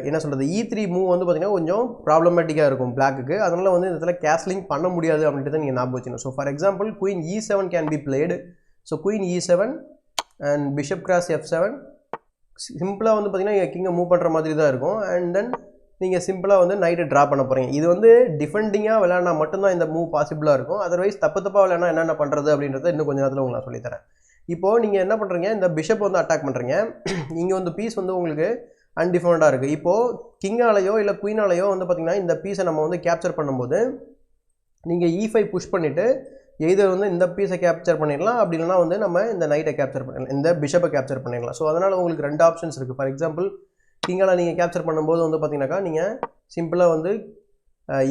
என்ன சொல்கிறது E3 மூவ் வந்து பார்த்திங்கன்னா கொஞ்சம் ப்ராப்ளமேட்டிக்காக இருக்கும் பிளாக்குக்கு. அதனால் வந்து இந்த இடத்துல கேஸ்லிங் பண்ண முடியாது அப்படின்றத நீங்கள் ஞாபகம் வச்சுக்கணும். So for example queen E7 can be blade. So queen E7 and bishop cross F7. சிம்பிளாக வந்து பார்த்திங்கன்னா கிங்கை மூவ் பண்ணுற மாதிரி தான் இருக்கும். அண்ட் தென் நீங்கள் சிம்பிளாக வந்து நைட்டை ட்ரா பண்ண போகிறீங்க. இது வந்து டிஃபெண்டிங்காக விளையாடினா மட்டும்தான் இந்த மூவ் பாசிபிளாக இருக்கும். அதர்வைஸ் தப்பாக விளையாடினா என்னென்ன பண்ணுறது அப்படின்றத இன்னும் கொஞ்சம் நேரத்தில் உங்களுக்கு நான் சொல்லித்தரேன். இப்போது நீங்கள் என்ன பண்ணுறீங்க, இந்த பிஷப் வந்து அட்டாக் பண்ணுறீங்க. இங்கே வந்து பீஸ் வந்து உங்களுக்கு அன்டிஃபெண்டடாக இருக்குது. இப்போது கிங்காலையோ இல்லை குயினாலையோ வந்து பார்த்திங்கன்னா இந்த பீஸை நம்ம வந்து கேப்சர் பண்ணும்போது நீங்கள் E5 புஷ் பண்ணிவிட்டு எய்தர் வந்து இந்த பீஸை கேப்சர் பண்ணிடலாம், அப்படி இல்லைனா வந்து நம்ம இந்த நைட்டை கேப்சர் பண்ணிடலாம், இந்த பிஷப்பை கேப்சர் பண்ணிடலாம். ஸோ அதனால் உங்களுக்கு ரெண்டு ஆப்ஷன்ஸ் இருக்குது. ஃபார் எக்ஸாம்பிள் கிங்கால் நீங்கள் கேப்சர் பண்ணும்போது வந்து பார்த்திங்கனாக்கா நீங்கள் சிம்பிளாக வந்து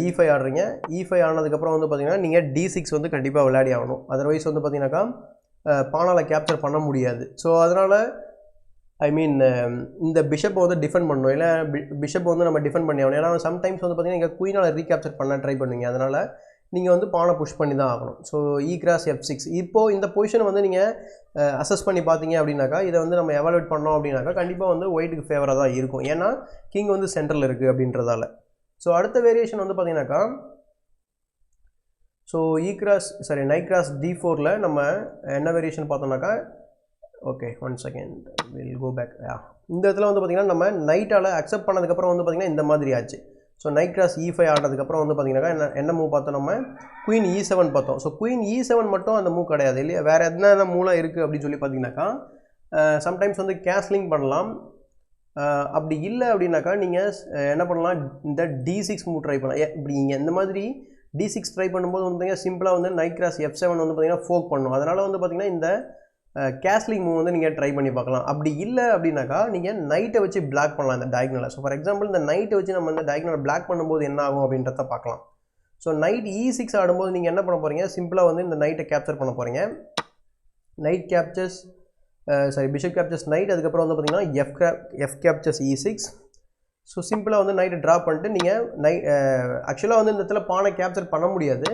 E5 ஆடுறீங்க. E5 ஆனதுக்கப்புறம் வந்து பார்த்திங்கன்னா நீங்கள் D6 வந்து கண்டிப்பாக விளையாடி ஆகணும். அதர்வைஸ் வந்து பார்த்திங்கனாக்கா பானால் கேப்சர் பண்ண முடியாது. ஸோ அதனால் இந்த பிஷப்பை வந்து டிஃபெண்ட் பண்ணணும், இல்லை பிஷப் வந்து நம்ம டிஃபெண்ட் பண்ணி ஆகணும். ஏன்னா சம்டைம்ஸ் வந்து பார்த்திங்கன்னா நீங்கள் குயினால் ரீகேப்சர் பண்ண ட்ரை பண்ணுவீங்க. அதனால் நீங்கள் வந்து பானை புஷ் பண்ணி தான் ஆகணும். So E cross F6. இப்போது இந்த பொசிஷனை வந்து நீங்கள் அசஸ் பண்ணி பார்த்தீங்க அப்படின்னாக்கா இதை வந்து நம்ம எவாலுவேட் பண்ணோம் அப்படின்னாக்கா கண்டிப்பாக வந்து ஒயிட்டுக்கு ஃபேவராக தான் இருக்கும். ஏன்னா கிங் வந்து சென்டரில் இருக்குது அப்படின்றதால. ஸோ அடுத்த வேரியேஷன் வந்து பார்த்திங்கனாக்கா ஸோ நைட் கிராஸ் D4ல் நம்ம என்ன வேரியேஷன் பார்த்தோம்னாக்கா okay 1 second will go back. இந்த இடத்துல வந்து பார்த்திங்கன்னா நம்ம நைட்டால் அக்செப்ட் பண்ணதுக்கப்புறம் வந்து பார்த்திங்கன்னா இந்த மாதிரி ஆச்சு. ஸோ நைட் கிராஸ் E5 ஆனதுக்கப்புறம் வந்து பார்த்திங்கனாக்கா என்ன மூவ் பார்த்தோம், நம்ம குயின் E7 பார்த்தோம். ஸோ குயின் E7 மட்டும் அந்த மூவ் கிடையாது இல்லையா, வேறு என்ன மூவ்லாம் இருக்குது அப்படின்னு சொல்லி பார்த்தீங்கன்னாக்கா சம்டைம்ஸ் வந்து கேஸ்லிங் பண்ணலாம். அப்படி இல்லை அப்படின்னாக்கா நீங்கள் என்ன பண்ணலாம், இந்த D6 மூவ் ட்ரை பண்ணலாம். இப்படி நீங்கள் இந்த மாதிரி D6 ட்ரை பண்ணும்போது வந்து பார்த்திங்கன்னா சிம்பிளாக வந்து நைட் கிராஸ் F7 வந்து பார்த்திங்கன்னா ஃபோக் பண்ணணும். அதனால் வந்து பார்த்திங்கன்னா இந்த கேஸ்லிங் மூவ் வந்து நீங்கள் ட்ரை பண்ணி பார்க்கலாம். அப்படி இல்லை அப்படின்னாக்கா நீங்கள் நைட்டை வச்சு பிளாக் பண்ணலாம் இந்த டயக்னலை. ஸோ ஃபார் எக்ஸாம்பிள் இந்த நைட்டை வச்சு நம்ம இந்த டயக்னலை பிளாக் பண்ணும்போது என்ன ஆகும் அப்படின்றத பார்க்கலாம். ஸோ நைட் E6 ஆடும்போது நீங்கள் என்ன பண்ண போகிறீங்க, சிம்பிளாக வந்து இந்த நைட்டை கேப்சர் பண்ண போகிறீங்க. Night captures bishop captures night, அதுக்கப்புறம் வந்து பார்த்தீங்கன்னா F கேப்சர்ஸ் E6. ஸோ சிம்பிளாக வந்து நைட்டை ட்ரா பண்ணிட்டு நீங்கள் ஆக்சுவலாக வந்து இந்த இடத்துல பானை கேப்சர் பண்ண முடியாது.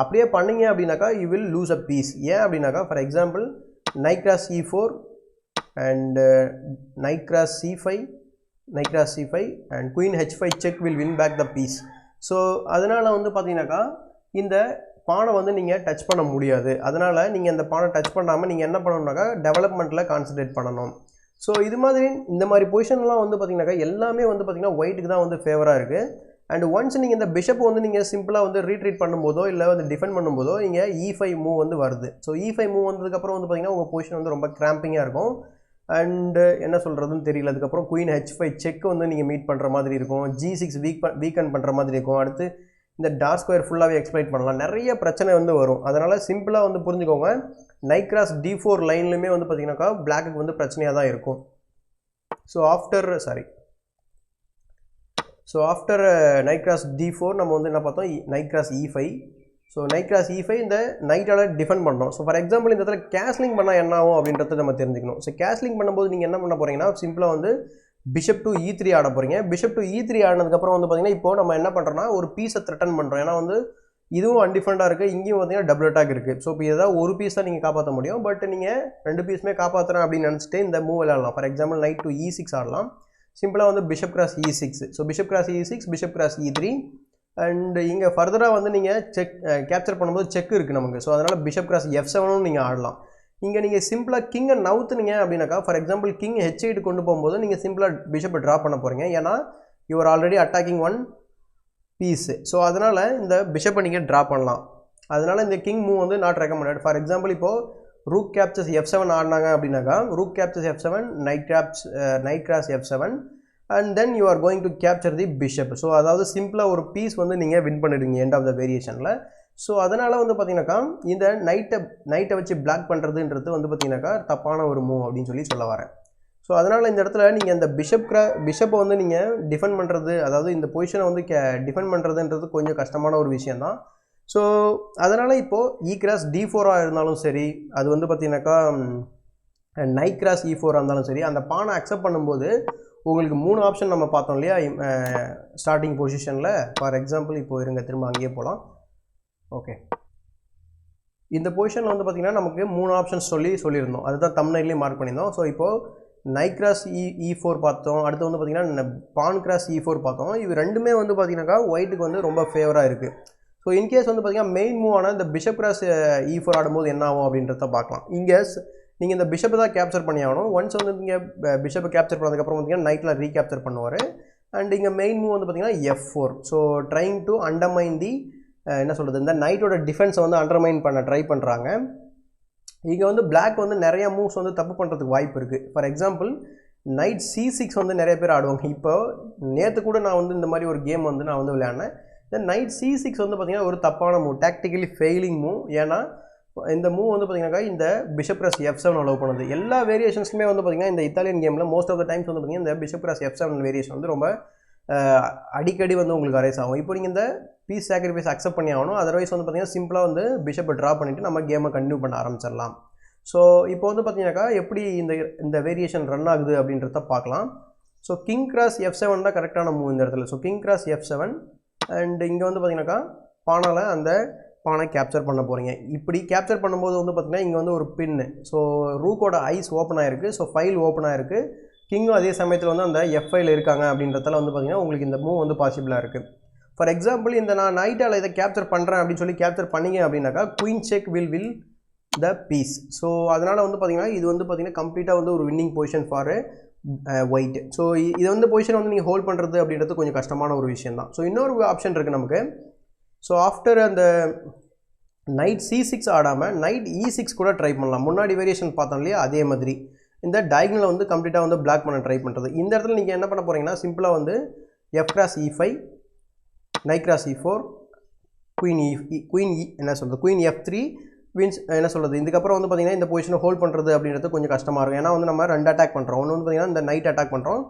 அப்படியே பண்ணிங்க அப்படின்னாக்கா you will lose a piece. ஏன் அப்படின்னாக்கா for example knight cross E4 and knight cross C5 and queen H5 check will win back the piece. So அதனால் வந்து பார்த்தீங்கன்னாக்கா இந்த பானை வந்து நீங்கள் டச் பண்ண முடியாது. அதனால் நீங்கள் அந்த பானை டச் பண்ணாமல் நீங்கள் என்ன பண்ணணும்னாக்கா டெவலப்மெண்ட்டில் கான்சன்ட்ரேட் பண்ணணும். ஸோ இது மாதிரி இந்த மாதிரி பொசிஷன்லாம் வந்து பார்த்தீங்கன்னாக்கா எல்லாமே வந்து பார்த்தீங்கன்னா ஒயிட்டுக்கு தான் வந்து ஃபேவராக இருக்குது. அண்ட் ஒன்ஸ் நீங்கள் இந்த பிஷப் வந்து நீங்கள் சிம்பிளாக வந்து ரீட்ரீட் பண்ணும்போதோ இல்லை வந்து டிஃபெண்ட் பண்ணும்போதோ இங்கே E5 மூவ் வந்து வருது. ஸோ E5 மூவ் வந்ததுக்கப்புறம் வந்து பார்த்தீங்கன்னா உங்கள் பொசிஷன் வந்து ரொம்ப கிராம்பிங்காக இருக்கும். அண்டு என்ன சொல்கிறதுன்னு தெரியல. அதுக்கப்புறம் குயின் H5 செக் வந்து நீங்கள் மீட் பண்ணுற மாதிரி இருக்கும். G6 வீக்கன் பண்ணுற மாதிரி இருக்கும். அடுத்து இந்த டார்க் ஸ்கொயர் ஃபுல்லாகவே எக்ஸ்ப்ளைட் பண்ணலாம். நிறைய பிரச்சனை வந்து வரும். அதனால் சிம்பிளாக வந்து புரிஞ்சுக்கோங்க, நைட் கிராஸ் D4 லைன்லையுமே வந்து பார்த்தீங்கன்னாக்கா பிளாக்குக்கு வந்து பிரச்சனையாக தான் இருக்கும். So after night cross D4 நம்ம வந்து என்ன பார்த்தோம், night cross E5. So night cross E5 இந்த நைட்டால் டிஃபெண்ட் பண்ணோம். ஸோ ஃபார் எக்ஸாம்பிள் இந்த இடத்துல கேஸ்லிங் பண்ணால் என்ன ஆகும் அப்படின்றத நம்ம தெரிஞ்சுக்கணும். ஸோ கேஸ்லிங் பண்ணும்போது நீங்கள் என்ன பண்ண போகிறீங்கன்னா சிம்பிளாக வந்து பிஷப் டு E3 ஆட போகிறீங்க. பிஷப் டு E3 ஆடினதுக்கப்புறம் வந்து பார்த்தீங்கன்னா இப்போ நம்ம என்ன பண்ணுறோம்னா ஒரு பீஸை த்ரெட்டன் பண்ணுறோம். ஏன்னா வந்து இதுவும் அன்டிஃபெண்டாக இருக்குது, இங்கேயும் பார்த்தீங்கன்னா டபுள் அட்டாக் இருக்குது. ஸோ இப்போ ஏதாவது ஒரு பீஸ் தான் நீங்கள் காப்பாற்ற முடியும். பட் நீங்கள் 2 பீஸுமே காப்பாற்றுறேன் அப்படின்னு நினச்சிட்டு இந்த மூவ் விளையாடலாம். For example night to E6 ஆடலாம். சிம்பிளாக வந்து bishop cross E6. So bishop cross E6, bishop cross E3. And இங்கே ஃபர்தராக வந்து நீங்கள் கேப்சர் பண்ணும்போது செக் இருக்குது நமக்கு. ஸோ அதனால் பிஷப் கிராஸ் F7 நீங்கள் ஆடலாம். இங்கே நீங்கள் சிம்பிளாக கிங்கை நவுத்துனீங்க அப்படின்னாக்கா ஃபார் எக்ஸாம்பிள் கிங் H8 கொண்டு போகும்போது நீங்கள் சிம்பிளாக பிஷப்பை ட்ரா பண்ண போகிறீங்க. ஏன்னா your already attacking one piece. So அதனால் இந்த பிஷப்பை நீங்கள் ட்ரா பண்ணலாம். அதனால் இந்த கிங் மூவ் வந்து நாட் ரெக்கமெண்டட். ஃபார் எக்ஸாம்பிள் இப்போது ரூக் கேப்சர்ஸ் F7 ஆடினாங்க அப்படின்னாக்கா rook captures F7, knight cross F7 and then you are going to capture the bishop. So அதாவது சிம்பிளாக ஒரு பீஸ் வந்து நீங்கள் வின் பண்ணிடுவீங்க எண்ட் ஆஃப் த வேரியேஷனில். ஸோ அதனால் வந்து பார்த்தீங்கன்னாக்கா இந்த நைட்டை வச்சு பிளாக் பண்ணுறதுன்றது வந்து பார்த்தீங்கன்னாக்கா தப்பான ஒரு மூவ் அப்படின்னு சொல்ல வரேன். ஸோ அதனால் இந்த இடத்துல நீங்கள் இந்த பிஷப்பை வந்து நீங்கள் டிஃபெண்ட் பண்ணுறது, அதாவது இந்த பொசிஷனை வந்து டிஃபெண்ட் பண்ணுறதுன்றது கொஞ்சம் கஷ்டமான ஒரு விஷயந்தான். ஸோ அதனால் இப்போது E கிராஸ் D4 இருந்தாலும் சரி, அது வந்து பார்த்தீங்கன்னாக்கா நைட் கிராஸ் E4 இருந்தாலும் சரி, அந்த பானை அக்செப்ட் பண்ணும்போது உங்களுக்கு 3 ஆப்ஷன் நம்ம பார்த்தோம் இல்லையா ஸ்டார்டிங் பொசிஷனில். ஃபார் எக்ஸாம்பிள் இப்போ இருங்க திரும்ப அங்கேயே போகலாம். ஓகே, இந்த பொசிஷனில் வந்து பார்த்திங்கன்னா நமக்கு 3 ஆப்ஷன்ஸ் சொல்லியிருந்தோம். அதுதான் தம்ப்நெயிலையும் மார்க் பண்ணியிருந்தோம். ஸோ இப்போது நைட் கிராஸ் E4 பார்த்தோம். அடுத்து வந்து பார்த்திங்கன்னா பான் கிராஸ் E4 பார்த்தோம். இது ரெண்டுமே வந்து பார்த்திங்கனாக்கா ஒயிட்டுக்கு வந்து ரொம்ப ஃபேவராக இருக்குது. ஸோ இன்கேஸ் வந்து பார்த்திங்கன்னா மெயின் மூவான இந்த பிஷப் கிராஸ் E4 ஆடும்போது என்ன ஆகும் அப்படின்றத பார்க்கலாம். இன்கேஸ் நீங்கள் இந்த பிஷப்பை தான் கேப்சர் பண்ணி ஆகணும். ஒன்ஸ் வந்து நீங்கள் பிஷப்பை கேப்சர் பண்ணதுக்கப்புறம் பார்த்தீங்கன்னா நைட்டில் ரீகேப்சர் பண்ணுவார். அண்ட் இங்கே மெயின் மூவ் வந்து பார்த்திங்கன்னா F4. So trying to undermine the என்ன சொல்கிறது, இந்த நைட்டோட டிஃபென்ஸை வந்து அண்டர்மைன் பண்ண ட்ரை பண்ணுறாங்க. இங்கே வந்து பிளாக் வந்து நிறைய மூவ்ஸ் வந்து தப்பு பண்ணுறதுக்கு வாய்ப்பு இருக்குது. ஃபார் எக்ஸாம்பிள் நைட் C6 வந்து நிறைய பேர் ஆடுவாங்க. இப்போ நேற்று கூட நான் வந்து இந்த மாதிரி ஒரு கேம் வந்து நான் வந்து விளையாடினேன். இந்த நைட் C6 வந்து பார்த்திங்கன்னா ஒரு தப்பான மூவ், டாக்டிக்கலி ஃபெயிலிங் மூவ். ஏன்னா இந்த மூவ் வந்து பார்த்திங்கனாக்கா இந்த பிஷப் கிராஸ் F7 அலோவ் பண்ணுது. எல்லா வேரியேஷன்ஸுமே வந்து பார்த்திங்கன்னா இந்த இத்தாலியன் கேமில் மோஸ்ட் ஆஃப் த டைம்ஸ் வந்து பார்த்திங்கன்னா இந்த பிஷப் கிராஸ் F7 வேரியேஷன் வந்து ரொம்ப அடிக்கடி வந்து உங்களுக்கு அரைஸ் ஆகும். இப்போ நீங்கள் இந்த பீஸ் சாக்ரிஃபைஸ் அக்செப்ட் பண்ணி ஆகணும். அதர்வைஸ் வந்து பார்த்திங்கன்னா சிம்பிளாக வந்து பிஷப்பை ட்ரா பண்ணிவிட்டு நம்ம கேமை கண்டினியூ பண்ண ஆரம்பிச்சிடலாம். ஸோ இப்போ வந்து பார்த்திங்கனாக்கா எப்படி இந்த வேரியேஷன் ரன் ஆகுது அப்படின்றத பார்க்கலாம். ஸோ கிங் கிராஸ் F7 தான் கரெக்டான மூவ் இந்த இடத்துல. So king cross F7 and இங்கே வந்து பார்த்திங்கனாக்கா பானை கேப்சர் பண்ண போகிறீங்க. இப்படி கேப்சர் பண்ணும்போது வந்து பார்த்திங்கன்னா இங்கே வந்து ஒரு பின்னு. ஸோ ரூக்கோட ஐஸ் ஓப்பன் ஆகிருக்கு. ஸோ ஃபைல் ஓப்பன் ஆகிருக்கு. கிங்கும் அதே சமயத்தில் வந்து அந்த F5 இருக்காங்க அப்படின்றதால வந்து பார்த்திங்கன்னா உங்களுக்கு இந்த மூவ் வந்து பாசிபிளாக இருக்குது. ஃபார் எக்ஸாம்பிள் இந்த நான் நைட்டால் இதை கேப்சர் பண்ணுறேன் அப்படின்னு சொல்லி கேப்சர் பண்ணிங்க அப்படின்னாக்கா queen check will the piece. So அதனால் வந்து பார்த்திங்கன்னா இது வந்து பார்த்திங்கன்னா கம்ப்ளீட்டாக வந்து ஒரு winning position for white. So இது வந்து பொசிஷன் வந்து நீங்கள் ஹோல்ட் பண்ணுறது அப்படின்றது கொஞ்சம் கஷ்டமான ஒரு விஷயம் தான். ஸோ இன்னொரு ஆப்ஷன் இருக்குது நமக்கு. ஸோ ஆஃப்டர் அந்த நைட் C6 ஆடாமல் நைட் E6 கூட ட்ரை பண்ணலாம். முன்னாடி வேரியேஷன் பார்த்தோம் இல்லையா, அதே மாதிரி இந்த டயகனலை வந்து கம்ப்ளீட்டாக வந்து பிளாக் பண்ண ட்ரை பண்ணுறது. இந்த இடத்துல நீங்கள் என்ன பண்ண போகிறீங்கன்னா சிம்பிளாக வந்து F cross E5, night cross E4, queen F3 means என்ன சொல்கிறது, இதுக்கப்புறம் வந்து பார்த்திங்கன்னா இந்த பொசிஷனை ஹோல்ட் பண்ணுறது அப்படின்றது கொஞ்சம் கஷ்டமாக இருக்கும். ஏன்னா வந்து நம்ம 2 அட்டாக் பண்ணுறோம். ஒன்று வந்து பார்த்திங்கன்னா இந்த நைட் அட்டாக் பண்ணுறோம்,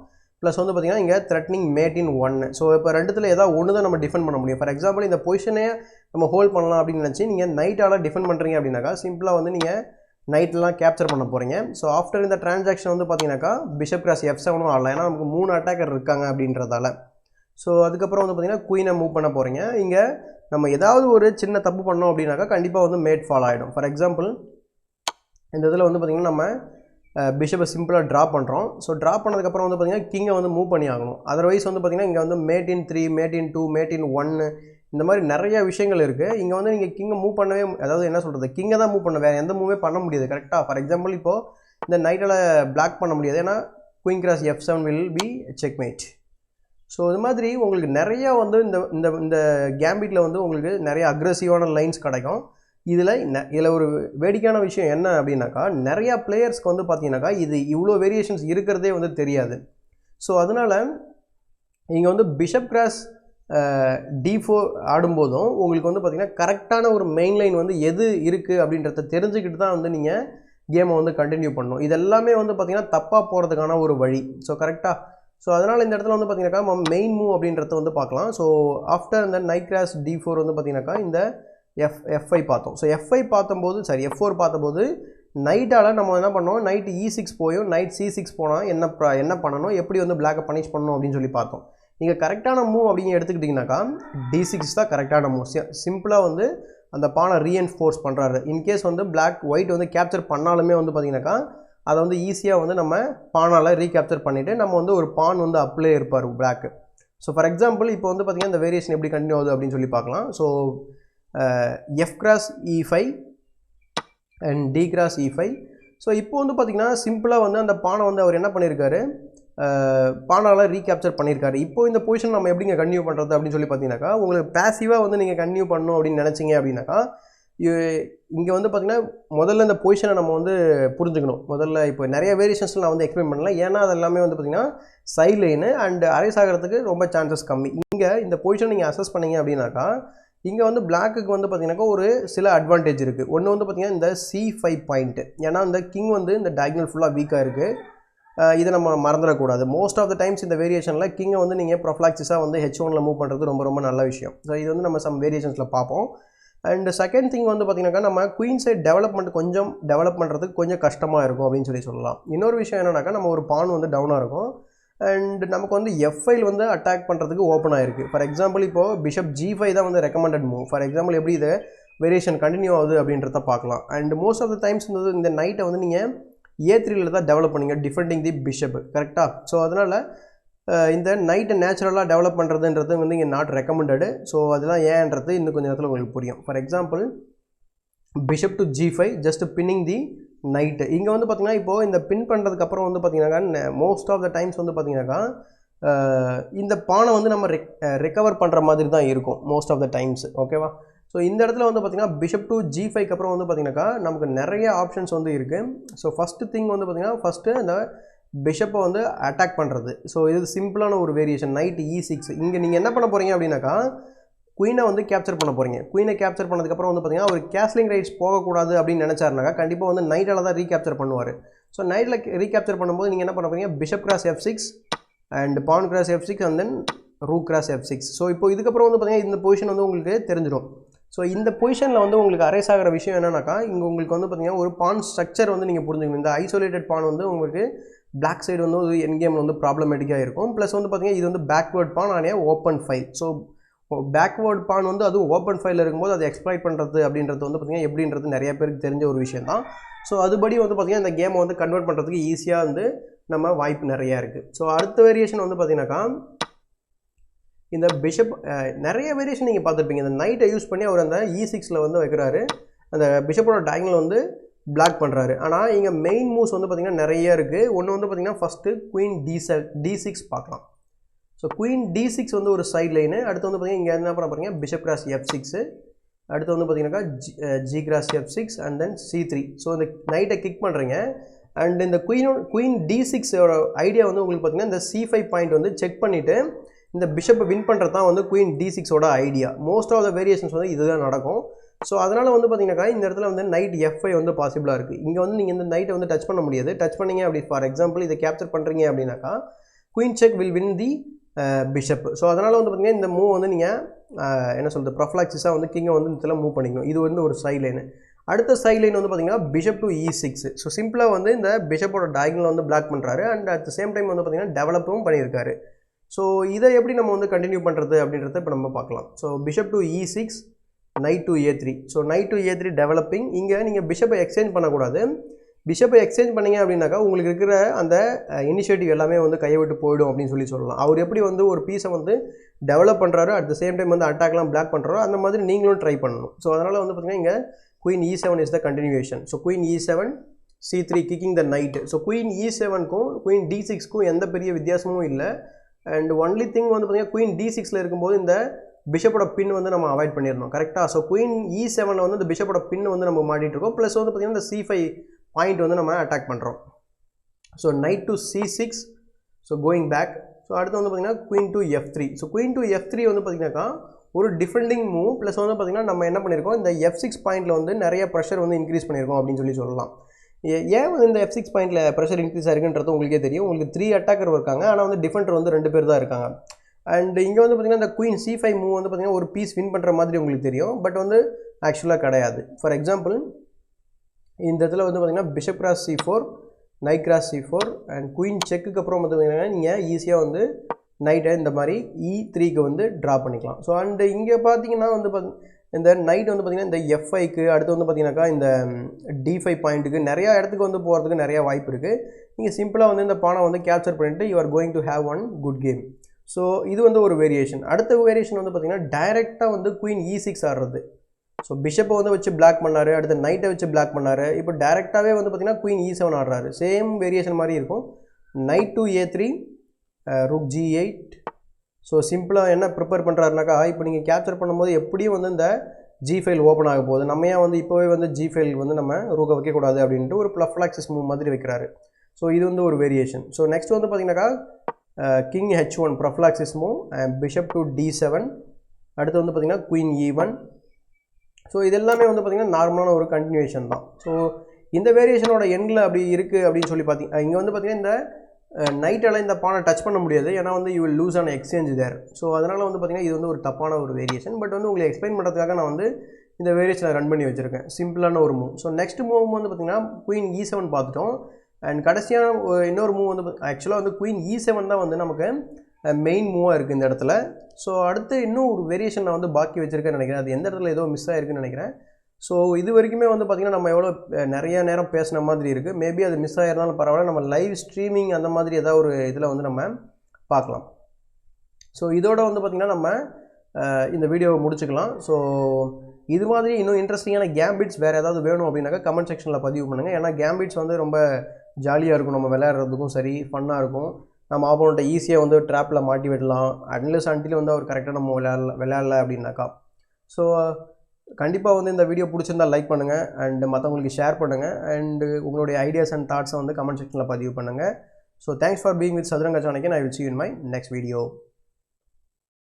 ப்ளஸ் வந்து பார்த்திங்கன்னா இங்கே த்ரெட்னிங் மேட் இன் 1. ஸோ இப்போ ரெண்டுத்தில் ஏதாவது ஒன்று தான் நம்ம டிஃபெண்ட் பண்ண முடியும். ஃபார் எக்ஸாம்பிள் இந்த பொசிஷனே நம்ம ஹோல்ட் பண்ணலாம் அப்படின்னு நினச்சி நீங்கள் நைட்டால் டிஃபெண்ட் பண்ணுறீங்க அப்படின்னாக்கா சிம்பிளாக வந்து நீங்கள் நைட்லாம் கேப்சர் பண்ண போகிறீங்க. ஸோ ஆஃப்டர் இந்த டிரான்சாக்ஷன் வந்து பார்த்தீங்கன்னாக்கா பிஷப் கிராஸ் F7 ஆடலாம், ஏன்னா நமக்கு 3 அட்டாக்கர் இருக்காங்க அப்படின்றதால. ஸோ அதுக்கப்புறம் வந்து பார்த்தீங்கன்னா குயினை மூவ் பண்ண போகிறீங்க. இங்கே நம்ம ஏதாவது ஒரு சின்ன தப்பு பண்ணோம் அப்படின்னாக்கா கண்டிப்பாக வந்து மேட் ஃபால் ஆகிடும். ஃபார் எக்ஸாம்பிள் இந்த இதில் வந்து பார்த்திங்கன்னா நம்ம பிஷப்பை சிம்பிளாக ட்ரா பண்ணுறோம். ஸோ ட்ரா பண்ணதுக்கப்புறம் வந்து பார்த்திங்கன்னா கிங்கை வந்து மூவ் பண்ணி ஆகணும். அதர்வைஸ் வந்து பார்த்திங்கன்னா இங்கே வந்து made in 3, made in 2, made in 1 இந்த மாதிரி நிறைய விஷயங்கள் இருக்குது. இங்கே வந்து நீங்கள் கிங்கை மூவ் பண்ணவே, அதாவது என்ன சொல்கிறது, கிங்கை தான் மூவ் பண்ண, வேறு எந்த மூவே பண்ண முடியாது. கரெக்டாக ஃபார் எக்ஸாம்பிள் இப்போது இந்த நைட்டில் பிளாக் பண்ண முடியாது, ஏன்னா queen cross F7 will be checkmate. So இது மாதிரி உங்களுக்கு நிறையா வந்து இந்த இந்த கேம்பிட்டில் வந்து உங்களுக்கு நிறைய அக்ரெசிவான லைன்ஸ் கிடைக்கும். இதில் ஒரு வேடிக்கையான விஷயம் என்ன அப்படின்னாக்கா, நிறையா பிளேயர்ஸ்க்கு வந்து பார்த்தீங்கன்னாக்கா இது இவ்வளோ வேரியேஷன்ஸ் இருக்கிறதே வந்து தெரியாது. ஸோ அதனால் இங்கே வந்து பிஷப் கிராஸ் D4 ஆடும்போதும் உங்களுக்கு வந்து பார்த்திங்கன்னா கரெக்டான ஒரு மெயின் லைன் வந்து எது இருக்குது அப்படின்றத தெரிஞ்சுக்கிட்டு தான் வந்து நீங்கள் கேமை வந்து கண்டினியூ பண்ணணும். இது எல்லாமே வந்து பார்த்திங்கன்னா தப்பாக போகிறதுக்கான ஒரு வழி. ஸோ கரெக்டாக. ஸோ அதனால் இந்த இடத்துல வந்து பார்த்திங்கனாக்கா மெயின் மூவ் அப்படின்றத வந்து பார்க்கலாம். ஸோ ஆஃப்டர் இந்த நைட் கிராஸ் D4 வந்து பார்த்திங்கனாக்கா இந்த F5 பார்த்தோம். ஸோ F5 பார்த்தம்போது F4 பார்த்தபோது நைட்டால் நம்ம என்ன பண்ணோம், நைட் E6 போயும் நைட் C6 போனால் என்ன பண்ணணும், எப்படி வந்து பிளாக்கை பனிஷ் பண்ணணும் அப்படின்னு சொல்லி பார்த்தோம். நீங்கள் கரெக்டான மூவ் அப்படின்னு எடுத்துக்கிட்டிங்கனாக்கா D6 தான் கரெக்டான மூவ். சிம்பிளாக வந்து அந்த பானை ரீஎன்ஃபோர்ஸ் பண்ணுறாரு. இன்கேஸ் வந்து பிளாக் ஒயிட் வந்து கேப்சர் பண்ணாலுமே வந்து பார்த்திங்கனாக்கா அதை வந்து ஈஸியாக வந்து நம்ம பானால் ரீகேப்சர் பண்ணிவிட்டு நம்ம வந்து ஒரு பான் வந்து அப்ளே இருப்பார் பிளாக்கு. ஸோ ஃபார் எக்ஸாம்பிள் இப்போ வந்து பார்த்திங்கன்னா இந்த வேரியேஷன் எப்படி கண்டினியூ ஆகுது அப்படின்னு சொல்லி பார்க்கலாம். So F cross E5 and D cross E5. So இப்போ வந்து பார்த்திங்கன்னா சிம்பிளாக வந்து அந்த பானை வந்து அவர் என்ன பண்ணியிருக்காரு, பானால ரீகேப்சர் பண்ணியிருக்காரு. இப்போ இந்த பொசிஷன் நம்ம எப்படிங்க கண்டினியூ பண்ணுறது அப்படின்னு சொல்லி பார்த்தீங்கன்னாக்கா, உங்களுக்கு பேசிவாக வந்து நீங்கள் கண்டினியூ பண்ணணும் அப்படின்னு நினச்சிங்க அப்படின்னாக்கா இங்கே வந்து பார்த்திங்கன்னா முதல்ல இந்த பொசிஷனை நம்ம வந்து புரிஞ்சுக்கணும். முதல்ல இப்போ நிறைய வேரியேஷன்ஸில் நான் வந்து எக்ஸ்பிளைன் பண்ணல, ஏன்னா அது எல்லாமே வந்து பார்த்திங்கன்னா சைட் லைனு அண்ட் அரைஸ் ஆகிறதுக்கு ரொம்ப சான்சஸ் கம்மி. இங்கே இந்த பொசிஷன் நீங்கள் அசஸ் பண்ணிங்க அப்படின்னாக்கா இங்கே வந்து பிளாக்குக்கு வந்து பார்த்திங்கனாக்கா ஒரு சில அட்வான்டேஜ் இருக்குது. ஒன்று வந்து பார்த்திங்கன்னா இந்த C5 பாயிண்ட்டு, ஏன்னா இந்த கிங் வந்து இந்த டயகனல் ஃபுல்லாக வீக்காக இருக்குது. இதை நம்ம மறந்துடக்கூடாது. மோஸ்ட் ஆஃப் த டைம்ஸ் இந்த வேரியேஷனில் கிங்கை வந்து நீங்கள் ப்ரொஃப்ளாக்சிஸாக வந்து H1 மூவ் பண்ணுறது ரொம்ப ரொம்ப நல்ல விஷயம். ஸோ இது வந்து நம்ம சம் வேரியேஷன்ஸில் பார்ப்போம். அண்ட் செகண்ட் திங் வந்து பார்த்திங்கனாக்கா நம்ம குயின் சைட் டெவலப்மெண்ட் கொஞ்சம் டெவலப் பண்ணுறதுக்கு கொஞ்சம் கஷ்டமாக இருக்கும் அப்படின்னு சொல்லலாம். இன்னொரு விஷயம் என்னன்னாக்கா நம்ம ஒரு பான் வந்து டவுனாக இருக்கும் அண்ட் நமக்கு வந்து F5 வந்து அட்டாக் பண்ணுறதுக்கு ஓப்பன் ஆகிருக்கு. ஃபார் எக்ஸாம்பிள் இப்போது பிஷப் G5 தான் வந்து ரெக்கமெண்டட் மூவ். ஃபார் எக்ஸாம்பிள் எப்படி இதை வேரியேஷன் கண்டினியூ ஆகுது அப்படின்றத பார்க்கலாம். And most of the times இந்த நைட்டை வந்து நீங்கள் A3 தான் டெவலப் பண்ணிங்க, டிஃபெண்டிங் தி பிஷப். கரெக்டாக. ஸோ அதனால் இந்த நைட்டை நேச்சுரலாக டெவலப் பண்ணுறதுன்றது வந்து இங்கே நாட் ரெக்கமெண்டடு. ஸோ அதெல்லாம் ஏன்றது இன்னும் கொஞ்சம் நேரத்தில் உங்களுக்கு புரியும். For example bishop to G5 just pinning the night. இங்கே வந்து பார்த்திங்கன்னா இப்போது இந்த பின் பண்ணுறதுக்கப்புறம் வந்து பார்த்திங்கனாக்கா மோஸ்ட் ஆஃப் த டைம்ஸ் வந்து பார்த்திங்கனாக்கா இந்த பானை வந்து நம்ம ரெக்கவர் பண்ணுற மாதிரி தான் இருக்கும் மோஸ்ட் ஆஃப் த டைம்ஸ். ஓகேவா. ஸோ இந்த இடத்துல வந்து பார்த்திங்கன்னா பிஷப் டு G5 அப்புறம் வந்து பார்த்திங்கனாக்கா நமக்கு நிறைய ஆப்ஷன்ஸ் வந்து இருக்குது. ஸோ ஃபஸ்ட்டு திங் வந்து பார்த்திங்கன்னா ஃபஸ்ட்டு அந்த பிஷப்பை வந்து அட்டாக் பண்ணுறது. ஸோ இது சிம்பிளான ஒரு வேரியேஷன். Night E6. இங்கே நீங்கள் என்ன பண்ண போகிறீங்க அப்படின்னாக்கா குயினை வந்து கேப்சர் பண்ண போகிறீங்க. குயினை கேப்சர் பண்ணதுக்கப்புறம் வந்து பார்த்திங்கன்னா ஒரு கேஸ்லிங் ரைட்ஸ் போகக்கூடாது அப்படின்னு நினச்சாருனாக்கா கண்டிப்பாக வந்து நைட்டால் தான் ரீகேப்சர் பண்ணுவார். ஸோ நைட்டில் ரீகேப்சர் பண்ணும்போது நீங்கள் என்ன பண்ண போகிறீங்க, bishop cross F6 and pawn cross F6 and then rook cross F6. So இப்போ இதுக்கப்புறம் வந்து பார்த்திங்கன்னா இந்த பொசிஷன் வந்து உங்களுக்கு தெரிஞ்சிடும். ஸோ இந்த பொசிஷனில் வந்து உங்களுக்கு அரைஸ் ஆகிற விஷயம் என்னன்னாக்கா இங்கே உங்களுக்கு வந்து பார்த்திங்கன்னா ஒரு பான் ஸ்ட்ரக்சர் வந்து நீங்கள் புரிஞ்சுக்கணும். இந்த ஐசோலேட்டட் பான் வந்து உங்களுக்கு பிளாக் சைடு வந்து ஒரு என் கேமில் வந்து ப்ராப்ளமேட்டிக்காக இருக்கும். ப்ளஸ் வந்து பார்த்திங்கன்னா இது வந்து பேக்வேர்ட் பான் ஆனால் ஓப்பன் ஃபைல். ஸோ பேக்வேர்ட் பான் வந்து அதுவும் ஓப்பன் ஃபைலில் இருக்கும்போது அதை எக்ஸ்ப்ளாய்ட் பண்ணுறது அப்படின்றது வந்து பார்த்திங்கன்னா எப்படின்றது நிறைய பேருக்கு தெரிஞ்ச ஒரு விஷயம் தான். ஸோ அதுபடி வந்து பார்த்திங்கன்னா இந்த கேமை வந்து கன்வெர்ட் பண்ணுறதுக்கு ஈஸியாக வந்து நம்ம வாய்ப்பு நிறையா இருக்குது. ஸோ அடுத்த வேரியேஷன் வந்து பார்த்திங்கனாக்கா இந்த பிஷப் நிறைய வேரியேஷன் நீங்கள் பார்த்துருப்பீங்க. இந்த நைட்டை யூஸ் பண்ணி அவர் அந்த E6 வந்து வைக்கிறாரு, அந்த பிஷப்போட டயகனல் வந்து பிளாக் பண்ணுறாரு. ஆனால் இங்கே மெயின் மூவ்ஸ் வந்து பார்த்திங்கன்னா நிறைய இருக்குது. ஒன்று வந்து பார்த்திங்கன்னா ஃபஸ்ட்டு குயின் D6 பார்க்கலாம். ஸோ குயின் D6 வந்து ஒரு சைட் லைனு. அடுத்து வந்து பார்த்திங்கன்னா இங்கே என்ன பண்ண போகிறீங்க, பிஷப் கிராஸ் F6. அடுத்து வந்து பார்த்திங்கனாக்கா G cross F6 and then C3. So இந்த நைட்டை கிக் பண்ணுறீங்க. அண்ட் இந்த குயின் D6 ஐடியா வந்து உங்களுக்கு பார்த்திங்கன்னா இந்த C5 பாயிண்ட் வந்து செக் பண்ணிவிட்டு இந்த பிஷப்பை வின் பண்ணுறது தான் வந்து queen D6 idea. Most of the variations வந்து இதுதான் நடக்கும். ஸோ அதனால் வந்து பார்த்திங்கனாக்கா இந்த இடத்துல வந்து நைட் F5 வந்து பாசிபிளாக இருக்குது. இங்கே வந்து நீங்கள் இந்த நைட்டை வந்து டச் பண்ண முடியாது. டச் பண்ணிங்க அப்படி ஃபார் எக்ஸாம்பிள் இதை கேப்சர் பண்ணுறீங்க அப்படின்னாக்கா queen check will win the bishop. So அதனால் வந்து பார்த்திங்கன்னா இந்த மூவ் வந்து நீங்கள் என்ன சொல்கிறது ப்ரொஃப்ளாக்சிஸாக வந்து கிங்கை வந்து இதில் மூவ் பண்ணிக்கணும். இது வந்து ஒரு சைட் லைனு. அடுத்த சைட் லைன் வந்து பார்த்திங்கன்னா பிஷப் டு E6. ஸோ சிம்பிளாக வந்து இந்த பிஷப்போட டயகனல் வந்து பிளாக் பண்ணுறாரு and at the same time வந்து பார்த்திங்கன்னா டெவலப்பும் பண்ணியிருக்காரு. ஸோ இதை எப்படி நம்ம வந்து கண்டினியூ பண்ணுறது அப்படின்றத இப்போ நம்ம பார்க்கலாம். So bishop to E6, knight to A3. So knight to A3 developing. இங்கே நீங்கள் பிஷப்பை எக்ஸ்சேஞ்ச் பண்ணக்கூடாது. பிஷப்பை எக்ஸ்சேஞ்ச் பண்ணிங்க அப்படின்னாக்கா உங்களுக்கு இருக்கிற அந்த இனிஷியேட்டிவ் எல்லாமே வந்து கையை விட்டு போயிடும் அப்படின்னு சொல்லலாம். அவர் எப்படி வந்து ஒரு பீஸை வந்து டெவலப் பண்ணுறாரு அட் த சேம் டைம் வந்து அட்டாக்லாம் பிளாக் பண்ணுறாரோ அந்த மாதிரி நீங்களும் ட்ரை பண்ணணும். ஸோ அதனால் வந்து பார்த்திங்கன்னா இங்கே Queen E7 is the continuation. So Queen E7, C3 kicking the knight. So Queen E7க்கும் Queen D6க்கும் எந்த பெரிய வித்தியாசமும் இல்லை. அண்ட் ஒன்லி திங் வந்து பார்த்திங்கன்னா Queen D6ல இருக்கும்போது இந்த பிஷப்போட பின் வந்து நம்ம அவாய்ட் பண்ணிடணும். கரெக்டாக? ஸோ Queen E7ல வந்து இந்த பிஷப்போட பின் வந்து நம்ம மாட்டிகிட்டு இருக்கோம். ப்ளஸ் வந்து பார்த்திங்கன்னா இந்த C5 பாயிண்ட் வந்து நம்ம அட்டாக் பண்ணுறோம். So knight to C6. So going back. So அடுத்து வந்து பார்த்திங்கன்னா Queen to F3. So Queen to F3 வந்து பார்த்திங்கனாக்கா ஒரு டிஃபெண்டிங் மூவ். ப்ளஸ் வந்து பார்த்திங்கன்னா நம்ம என்ன பண்ணியிருக்கோம், இந்த F6 பாயிண்டில் வந்து நிறைய ப்ரெஷர் வந்து இன்க்ரீஸ் பண்ணியிருக்கோம் அப்படின்னு சொல்லலாம். ஏன் வந்து இந்த F6 பாயிண்டில் ப்ரெஷர் இன்க்ரீஸ் ஆகிருக்குன்றது உங்களுக்கே தெரியும். உங்களுக்கு 3 அட்டாக்கர் இருக்காங்க, ஆனால் வந்து டிஃபெண்டர் வந்து 2 பேர் தான் இருக்காங்க. அண்ட் இங்கே வந்து பார்த்திங்கன்னா இந்த Queen C5 மூவ் வந்து பார்த்திங்கன்னா ஒரு பீஸ் வின் பண்ணுற மாதிரி உங்களுக்கு தெரியும். பட் வந்து ஆக்சுவலாக கிடையாது. ஃபார் எக்ஸாம்பிள் இந்த இடத்துல வந்து பார்த்திங்கன்னா bishop cross C4, knight cross C4 and queen செக்குக்கு அப்புறம் வந்து பார்த்திங்கன்னா நீங்கள் ஈஸியாக வந்து நைட்டை இந்த மாதிரி E3க்கு வந்து ட்ரா பண்ணிக்கலாம். ஸோ அண்டு இங்கே பார்த்தீங்கன்னா வந்து இந்த நைட் வந்து பார்த்திங்கன்னா இந்த F5க்கு அடுத்து வந்து பார்த்திங்கனாக்கா இந்த D5 பாயிண்ட்டுக்கு நிறையா இடத்துக்கு வந்து போகிறதுக்கு நிறையா வாய்ப்பு இருக்குது. நீங்கள் சிம்பிளாக வந்து இந்த பானை வந்து கேப்சர் பண்ணிவிட்டு you are going to have one good game. So இது வந்து ஒரு வேரியேஷன். அடுத்த வேரியேஷன் வந்து பார்த்திங்கன்னா டைரெக்டாக வந்து Queen E6 ஆடுறது. ஸோ பிஷப்பை வந்து வச்சு பிளாக் பண்ணார், அடுத்து நைட்டை வச்சு பிளாக் பண்ணார். இப்போ டேரெக்டாகவே வந்து பார்த்திங்கன்னா Queen E7 ஆடுறாரு. சேம் வேரியேஷன் மாதிரி இருக்கும். knight to A3, rook G8. So சிம்பிளாக என்ன ப்ரிப்பேர் பண்ணுறாருனாக்கா இப்போ நீங்கள் கேப்சர் பண்ணும்போது எப்படியும் வந்து இந்த G5 ஓப்பன் ஆக போகுது. நம்ம ஏன் வந்து இப்போவே வந்து G5 வந்து நம்ம ரூக்கை வைக்கக்கூடாது அப்படின்ட்டு ஒரு ப்ளஃப்ளாக்சிஸ் மூவ் மாதிரி வைக்கிறாரு. ஸோ இது வந்து ஒரு வேரியேஷன். ஸோ நெக்ஸ்ட் வந்து பார்த்திங்கனாக்கா King H1 ப்ளஃப்ளாக்சிஸ் மூவ், பிஷப் டு D7. அடுத்து வந்து பார்த்திங்கன்னா Queen E1. ஸோ இது எல்லாமே வந்து பார்த்திங்கன்னா நார்மலான ஒரு கண்டினியூஷன் தான். ஸோ இந்த வேரியேஷனோட எண்ணில் அப்படி இருக்குது அப்படின்னு சொல்லி பார்த்தீங்கன்னா இங்கே வந்து பார்த்திங்கன்னா இந்த நைட்டால் இந்த பானை டச் பண்ண முடியாது. ஏன்னா வந்து you will lose an exchange there. So அதனால் வந்து பார்த்திங்கன்னா இது வந்து ஒரு தப்பான ஒரு வேரியேஷன். பட் வந்து உங்களுக்கு எக்ஸ்பிளைன் பண்ணுறதுக்காக நான் வந்து இந்த வேரியேஷனை ரன் பண்ணி வச்சுருக்கேன். சிம்பிளான ஒரு மூவ். ஸோ நெக்ஸ்ட் மூவ் வந்து பார்த்திங்கன்னா Queen E7 பார்த்துட்டோம். அண்ட் கடைசியான இன்னொரு மூவ் வந்து ஆக்சுவலாக வந்து Queen E7 தான் வந்து நமக்கு மெயின் மூவாக இருக்குது இந்த இடத்துல. ஸோ அடுத்து இன்னும் ஒரு வேரியேஷன் நான் வந்து பாக்கி வச்சுருக்கேன்னு நினைக்கிறேன். அது எந்த இடத்துல ஏதோ மிஸ் ஆகிருக்குன்னு நினைக்கிறேன். ஸோ இது வரைக்குமே வந்து பார்த்திங்கன்னா நம்ம எவ்வளோ நிறைய நேரம் பேசின மாதிரி இருக்குது. மேபி அது மிஸ் ஆகிருந்தாலும் பரவாயில்ல, நம்ம லைவ் ஸ்ட்ரீமிங் அந்த மாதிரி ஏதாவது ஒரு இதில் வந்து நம்ம பார்க்கலாம். ஸோ இதோட வந்து பார்த்திங்கன்னா நம்ம இந்த வீடியோவை முடிச்சுக்கலாம். ஸோ இது மாதிரி இன்னும் இன்ட்ரெஸ்டிங்கான கேம்பிட்ஸ் வேறு ஏதாவது வேணும் அப்படின்னாக்கா கமெண்ட் செக்ஷனில் பதிவு பண்ணுங்கள். ஏன்னா கேம்பிட்ஸ் வந்து ரொம்ப ஜாலியாக இருக்கும், நம்ம விளையாடுறதுக்கும் சரி ஃபன்னாக இருக்கும். நம்ம ஆப்போனண்ட்டை ஈஸியாக வந்து ட்ராப்பில் மாட்டி விடலாம். அன்லெஸ் அன்டில் வந்து அவர் கரெக்டாக நம்ம விளையாடல அப்படின்னாக்கா. ஸோ கண்டிப்பாக வந்து இந்த வீடியோ பிடிச்சிருந்தால் லைக் பண்ணுங்கள் அண்ட் மற்றவங்களுக்கு ஷேர் பண்ணுங்கள். அண்டு உங்களுடைய ஐடியாஸ் அண்ட் தாட்ஸை வந்து கமெண்ட் செக்ஷனில் பதிவு பண்ணுங்கள். So thanks for being with Chathuranga Chanakyan. I will see you in my next video.